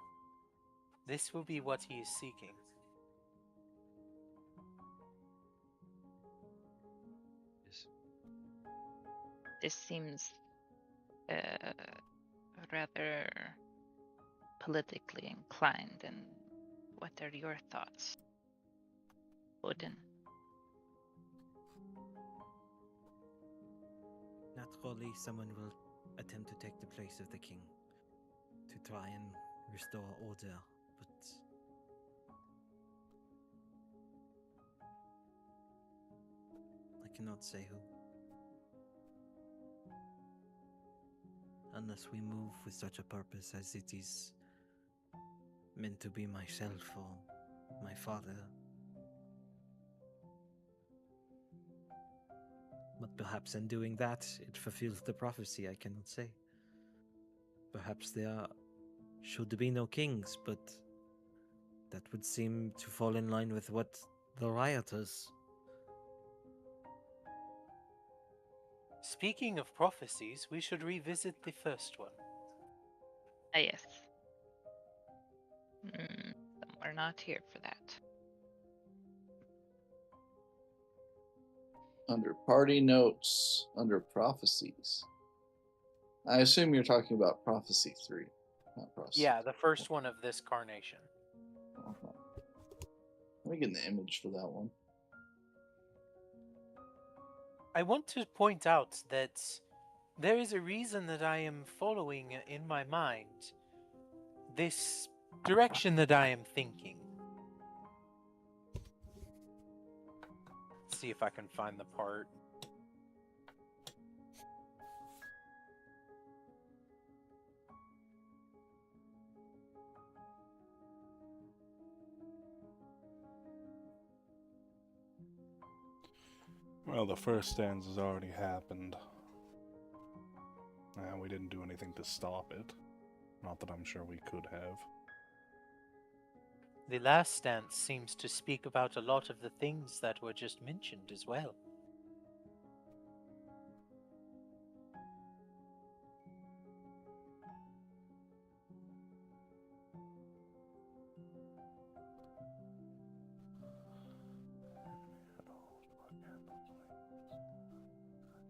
This will be what he is seeking. Yes. This seems rather politically inclined. And what are your thoughts, Odin? Naturally, someone will attempt to take the place of the king to try and restore order, but I cannot say who. Unless we move with such a purpose as it is meant to be myself or my father. But perhaps in doing that, it fulfills the prophecy, I cannot say. Perhaps there should be no kings, but that would seem to fall in line with what the rioters. Speaking of prophecies, we should revisit the first one. Ah, yes. We're not here for that. Under party notes, under prophecies. I assume you're talking about Prophecy 3, not Prophecy. Yeah, the first one of this carnation. Uh-huh. Let me get an image for that one. I want to point out that there is a reason that I am following in my mind this direction that I am thinking. See if I can find the part. Well, the first stanza has already happened. And we didn't do anything to stop it. Not that I'm sure we could have. The last stance seems to speak about a lot of the things that were just mentioned as well.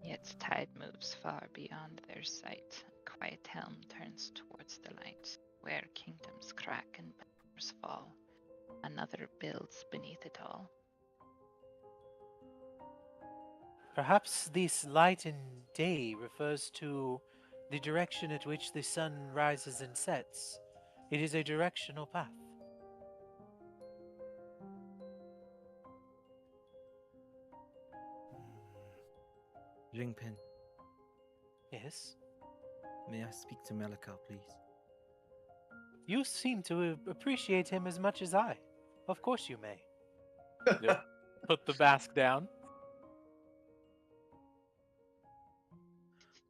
Yet tide moves far beyond their sight. Quiet helm turns towards the light, where kingdoms crack and banners fall. Another builds beneath it all. Perhaps this light in day refers to the direction at which the sun rises and sets. It is a directional path. Jingpin, Yes? may I speak to Malika, please? You seem to appreciate him as much as I. Of course you may. Yep. Put the mask down.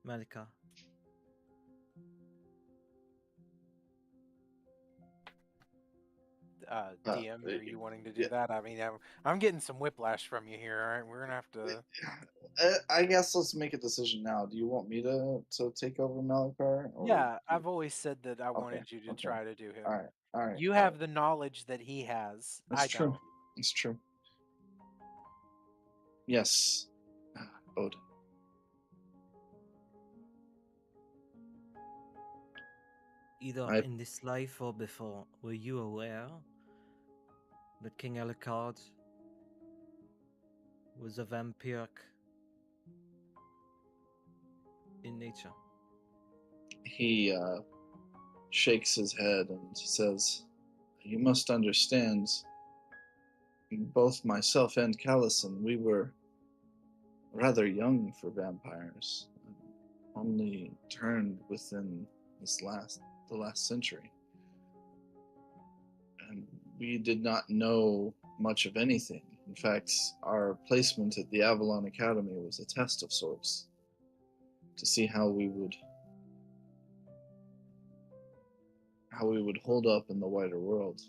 Malika, DM, are you wanting to do yeah. that? I mean, I'm getting some whiplash from you here. All right, we're gonna have to. I guess let's make a decision now. Do you want me to take over Malakar? Yeah, I've always said that I wanted you to okay. try to do him. All right. You have the knowledge that he has. It's I true. don't. It's true. Yes, Odin. either I- in this life or before, were you aware that King Alucard was a vampiric in nature? He shakes his head and says, "You must understand. both myself and Callison, we were rather young for vampires. Only turned within the last century. And we did not know much of anything. In fact, our placement at the Avalon Academy was a test of sorts to see how we would hold up in the wider world.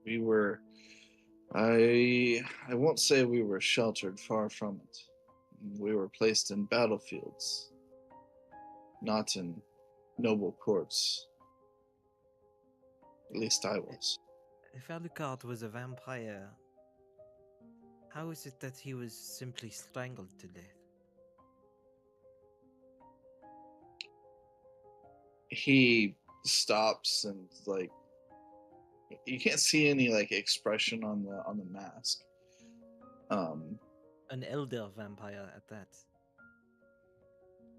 We were I won't say we were sheltered, far from it. We were placed in battlefields, not in noble courts. At least I was. If Alucard was a vampire, how is it that he was simply strangled to death? He stops and like you can't see any like expression on the mask. An elder vampire at that.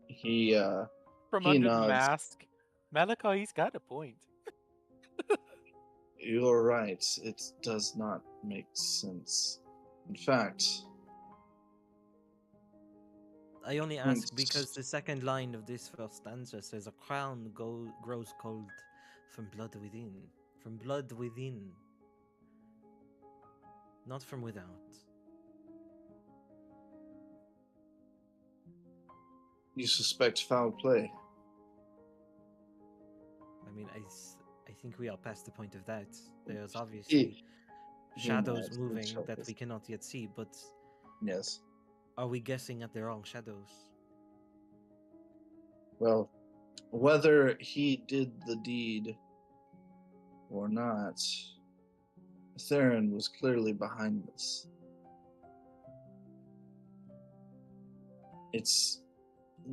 He From he under the nods. mask, Malachi, he's got a point. You're right. It does not make sense. In fact, I only ask because the second line of this first stanza says, "A crown grows cold from blood within." From blood within. Not from without. you suspect foul play. I mean, I think we are past the point of that. There's obviously shadows nods, moving shoulders. that we cannot yet see, but Yes. are we guessing at the wrong shadows? Well, whether he did the deed or not, Theron was clearly behind this. It's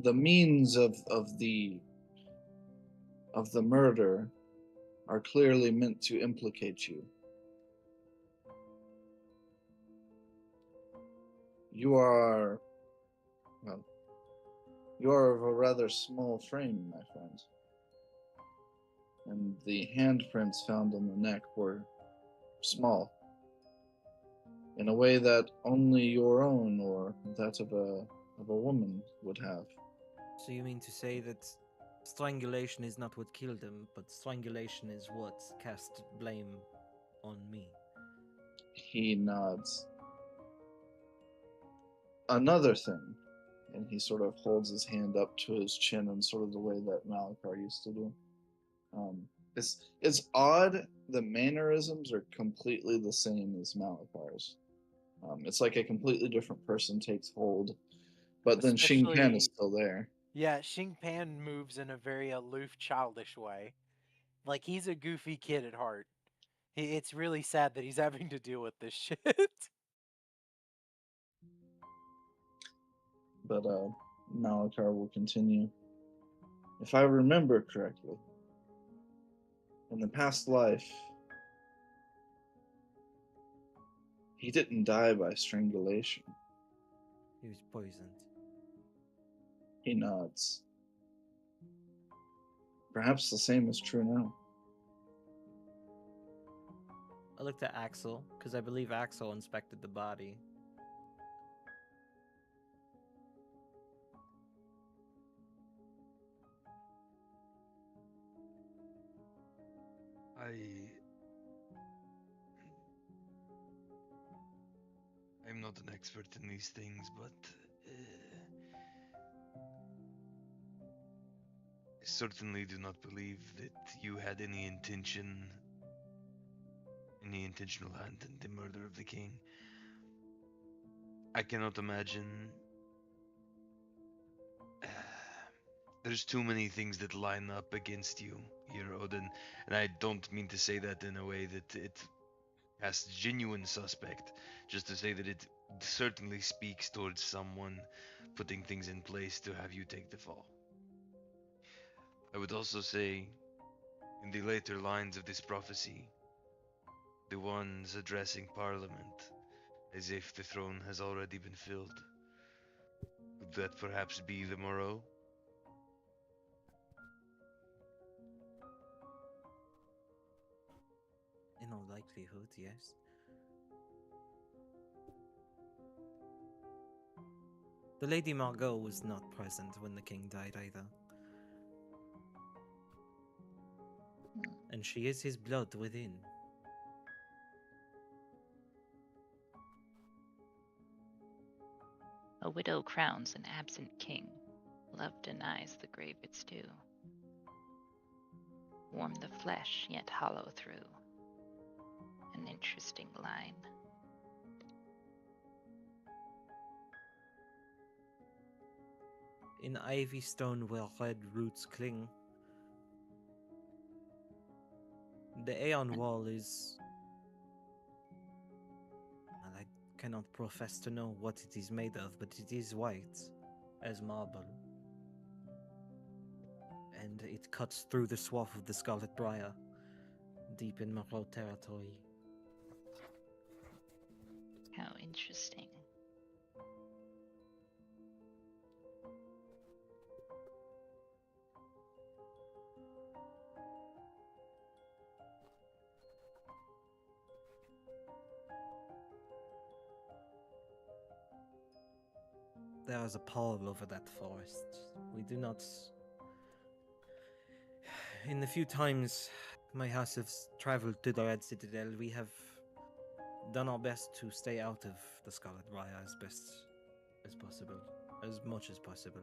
the means of the murder are clearly meant to implicate you. You are of a rather small frame, my friend. And the handprints found on the neck were small, in a way that only your own or that of a woman would have. So you mean to say that strangulation is not what killed him, but strangulation is what cast blame on me? He nods. Another thing, and he sort of holds his hand up to his chin in sort of the way that Malachar used to do. It's odd. The mannerisms are completely the same as Malachar's. It's like a completely different person takes hold, but then Xing Pan is still there. Yeah, Xing Pan moves in a very aloof, childish way. Like, he's a goofy kid at heart. It's really sad that he's having to deal with this shit. But Malachar will continue. If I remember correctly, in the past life, he didn't die by strangulation. He was poisoned. He nods. Perhaps the same is true now. I looked at Axel, because I believe Axel inspected the body. I'm not an expert in these things, but I certainly do not believe that you had any intentional hand in the murder of the king. I cannot imagine. There's too many things that line up against you here, Odin, and I don't mean to say that in a way that it has genuine suspect, just to say that it certainly speaks towards someone putting things in place to have you take the fall. I would also say, in the later lines of this prophecy, the ones addressing Parliament, as if the throne has already been filled. Would that perhaps be the Moreau? In all likelihood, yes. The Lady Margot was not present when the king died either. And she is his blood within. A widow crowns an absent king. Love denies the grave its due. Warm the flesh, yet hollow through. An interesting line. In ivy stone where red roots cling, the Aeon Wall is... Well, I cannot profess to know what it is made of, but it is white as marble. And it cuts through the swath of the Scarlet Briar, deep in Morrow territory. How interesting. There is a pall over that forest. We do not... In the few times my house has traveled to the Red Citadel, we have done our best to stay out of the Scarlet Briar as best as possible. As much as possible.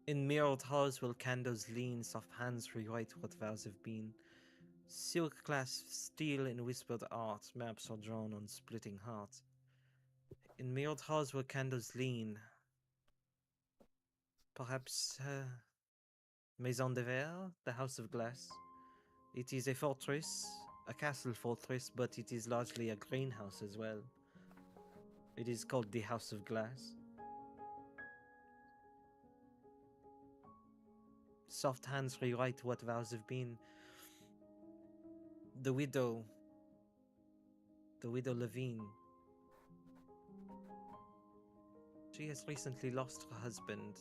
In mirrored halls will candles lean, soft hands rewrite what vows have been. Silk clasped steel in whispered art, maps are drawn on splitting heart. In mirrored halls where candles lean, perhaps Maison de Verre, the House of Glass. It is a fortress, a castle fortress, but it is largely a greenhouse as well. It is called the House of Glass. Soft hands rewrite what vows have been. The widow Levine, she has recently lost her husband,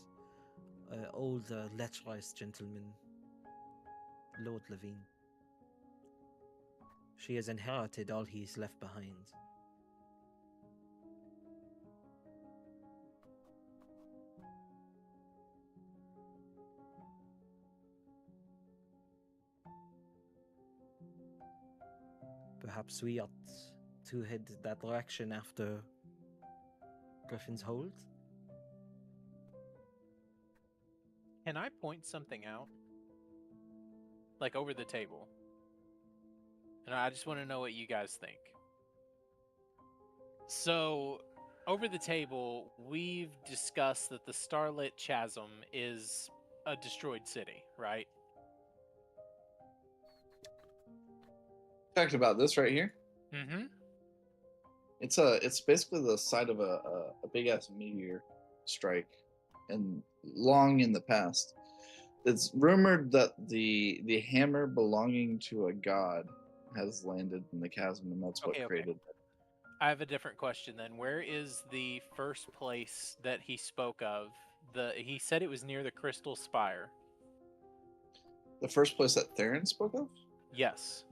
old lecherous gentleman, Lord Levine. She has inherited all he's left behind. Perhaps we ought to head that direction after Griffin's Hold? Can I point something out? Like over the table. And I just want to know what you guys think. So, over the table, we've discussed that the Starlit Chasm is a destroyed city, right? Talked about this right here. Mm-hmm. It's basically the site of a big ass meteor strike, and long in the past. It's rumored that the hammer belonging to a god has landed in the chasm, and that's what Okay. created it. I have a different question then. Where is the first place that he spoke of? He said it was near the Crystal Spire. The first place that Theron spoke of? Yes.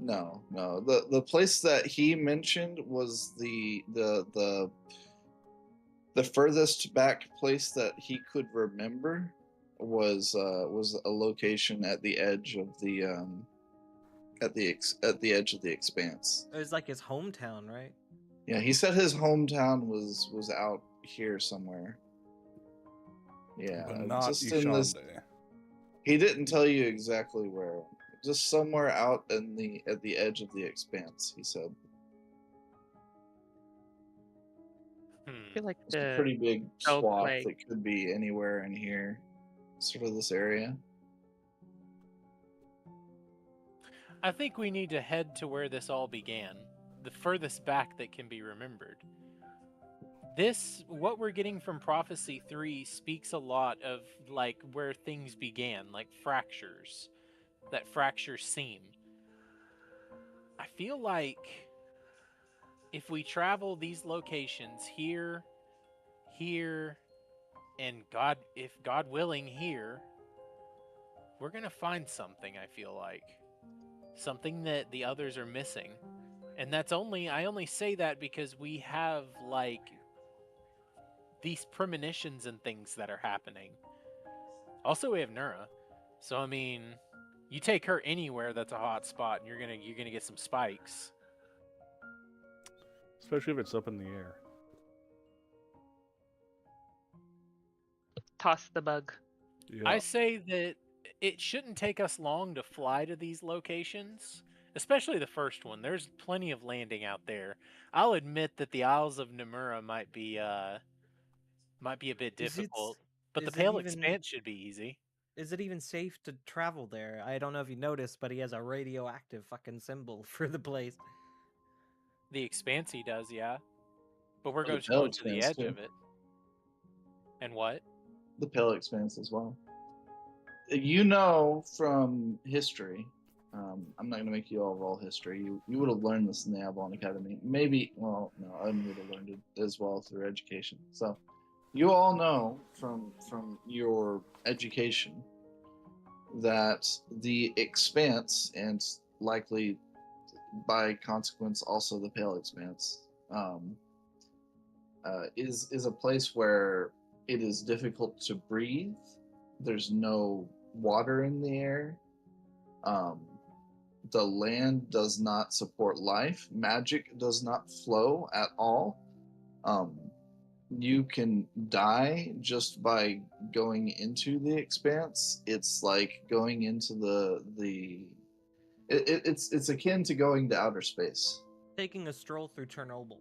No. The place that he mentioned was the furthest back place that he could remember was a location at the edge of the edge of the expanse. It was like his hometown, right? Yeah, he said his hometown was out here somewhere. Yeah, But not just in this. Ishande. He didn't tell you exactly where. Just somewhere out at the edge of the expanse, he said. I feel like It's a the pretty big Elf swath Lake. that could be anywhere in here. Sort of this area. I think we need to head to where this all began, the furthest back that can be remembered. What we're getting from Prophecy 3 speaks a lot of like where things began, like fractures, that fractures seam. I feel like if we travel these locations here, and if God willing here, we're gonna find something. I feel like something that the others are missing, and I only say that because we have like these premonitions and things that are happening. Also, we have Nura, so I mean, you take her anywhere that's a hot spot, and you're gonna get some spikes. Especially if it's up in the air. Toss the bug. Yeah. I say that it shouldn't take us long to fly to these locations, especially the first one. There's plenty of landing out there. I'll admit that the Isles of Namura might be a bit difficult, but the is it Pale even- Expanse should be easy. Is it even safe to travel there? I don't know if you noticed, but he has a radioactive fucking symbol for the place. The Expanse he does, yeah. But we're Oh, the just Pale going to the Expanse, edge too. of it. And what? The Pale Expanse as well. You know from history, I'm not going to make you all roll history. You would have learned this in the Avalon Academy. Maybe, well, no, I would have learned it as well through education. So, you all know from your education that the Expanse, and likely by consequence also the Pale Expanse, is a place where it is difficult to breathe. There's no water in the air. The land does not support life. Magic does not flow at all. You can die just by going into the Expanse. It's like going into it's akin to going to outer space. Taking a stroll through Chernobyl.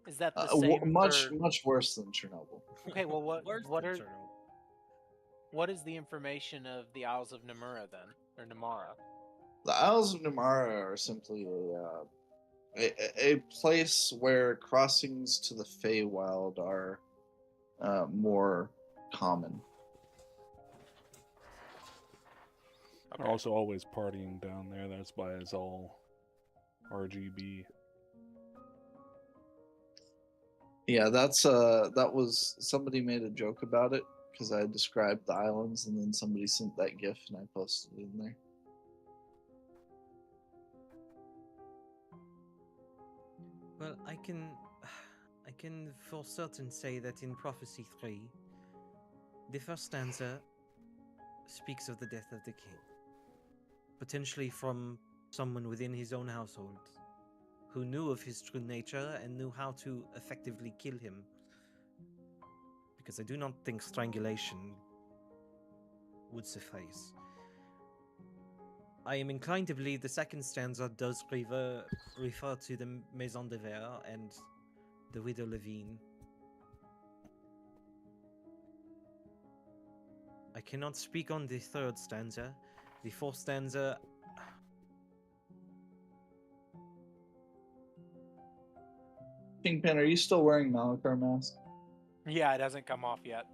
Is that the same much for... much worse than Chernobyl. Okay, well Worse what than are Chernobyl. what is the information of the Isles of Namura then? Or Namara? The Isles of Namara are simply a place where crossings to the Feywild are more common. We're also always partying down there. That's why it's all RGB. Yeah, that was somebody made a joke about it because I described the islands, and then somebody sent that GIF, and I posted it in there. Well, I can for certain say that in Prophecy 3, the first stanza speaks of the death of the king, potentially from someone within his own household, who knew of his true nature and knew how to effectively kill him. Because I do not think strangulation would suffice. I am inclined to believe the second stanza does refer to the Maison de Verre and the Widow Levine. I cannot speak on the third stanza. The fourth stanza... Kingpin, are you still wearing Malachar mask? Yeah, it hasn't come off yet.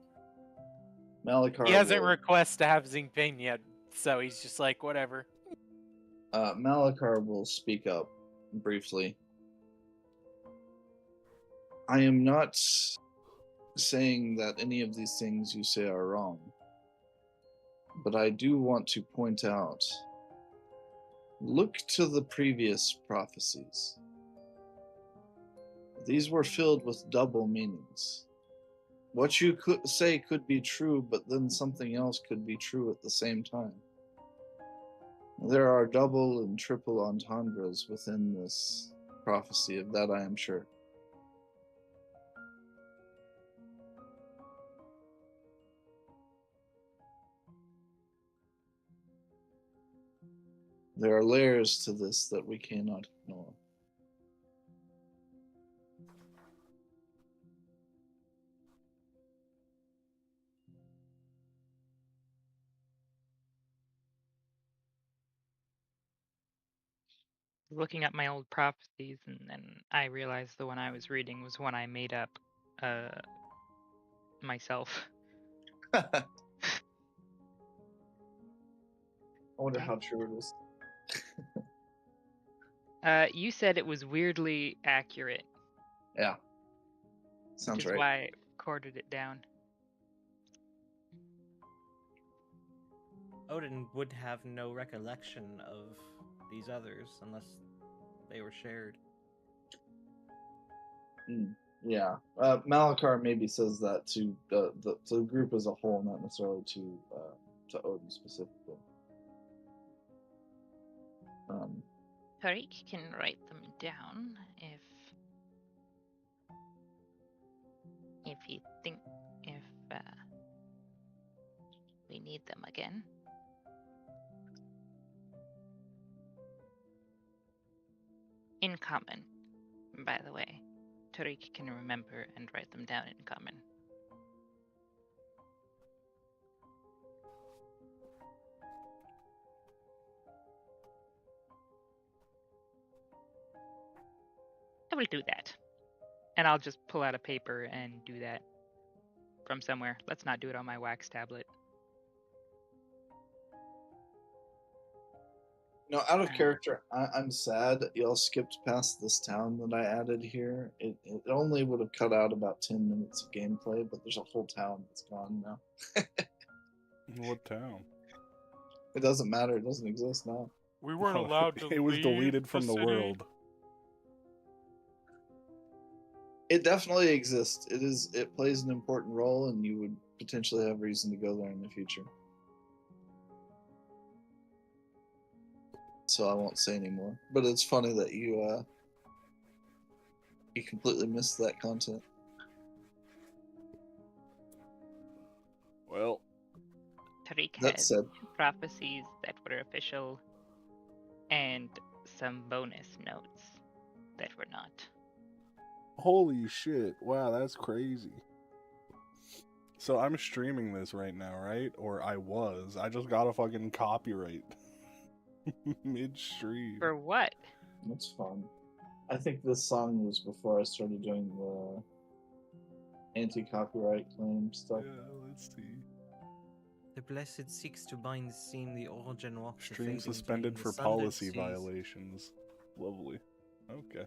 Malachar He hasn't will, requested to have Xingping yet, so he's just like, whatever. Malachar will speak up briefly. I am not saying that any of these things you say are wrong, but I do want to point out, look to the previous prophecies. These were filled with double meanings. What you could say could be true, but then something else could be true at the same time. There are double and triple entendres within this prophecy, of that I am sure. There are layers to this that we cannot ignore. Looking at my old prophecies, and then I realized the one I was reading was one I made up myself. I wonder how true it is. You said it was weirdly accurate, Yeah. which Sounds is right. why I recorded it down. Odin would have no recollection of these others unless they were shared. Yeah, Malachar maybe says that to the group as a whole, not necessarily to Odin specifically. Tariq can write them down if we need them again. In common, by the way. Tariq can remember and write them down in common. I will do that. And I'll just pull out a paper and do that from somewhere. Let's not do it on my wax tablet. No, out of character, I'm sad that y'all skipped past this town that I added here. It only would have cut out about 10 minutes of gameplay, but there's a whole town that's gone now. What town? It doesn't matter. It doesn't exist now. We weren't allowed to It was leave deleted from the city. world. It definitely exists. It plays an important role, and you would potentially have reason to go there in the future. So I won't say anymore. But it's funny that you completely missed that content. Well, Tariq That had said, prophecies that were official and some bonus notes that were not. holy shit. Wow, that's crazy. So I'm streaming this right now, right? Or I was. I just got a fucking copyright. Mid-stream. For what? that's fun. I think this song was before I started doing the anti-copyright claim stuff. Yeah, let's see. The Blessed seeks to bind the seam, the origin walks the Stream fading suspended flame, for the sundered policy seas. violations. Lovely. Okay.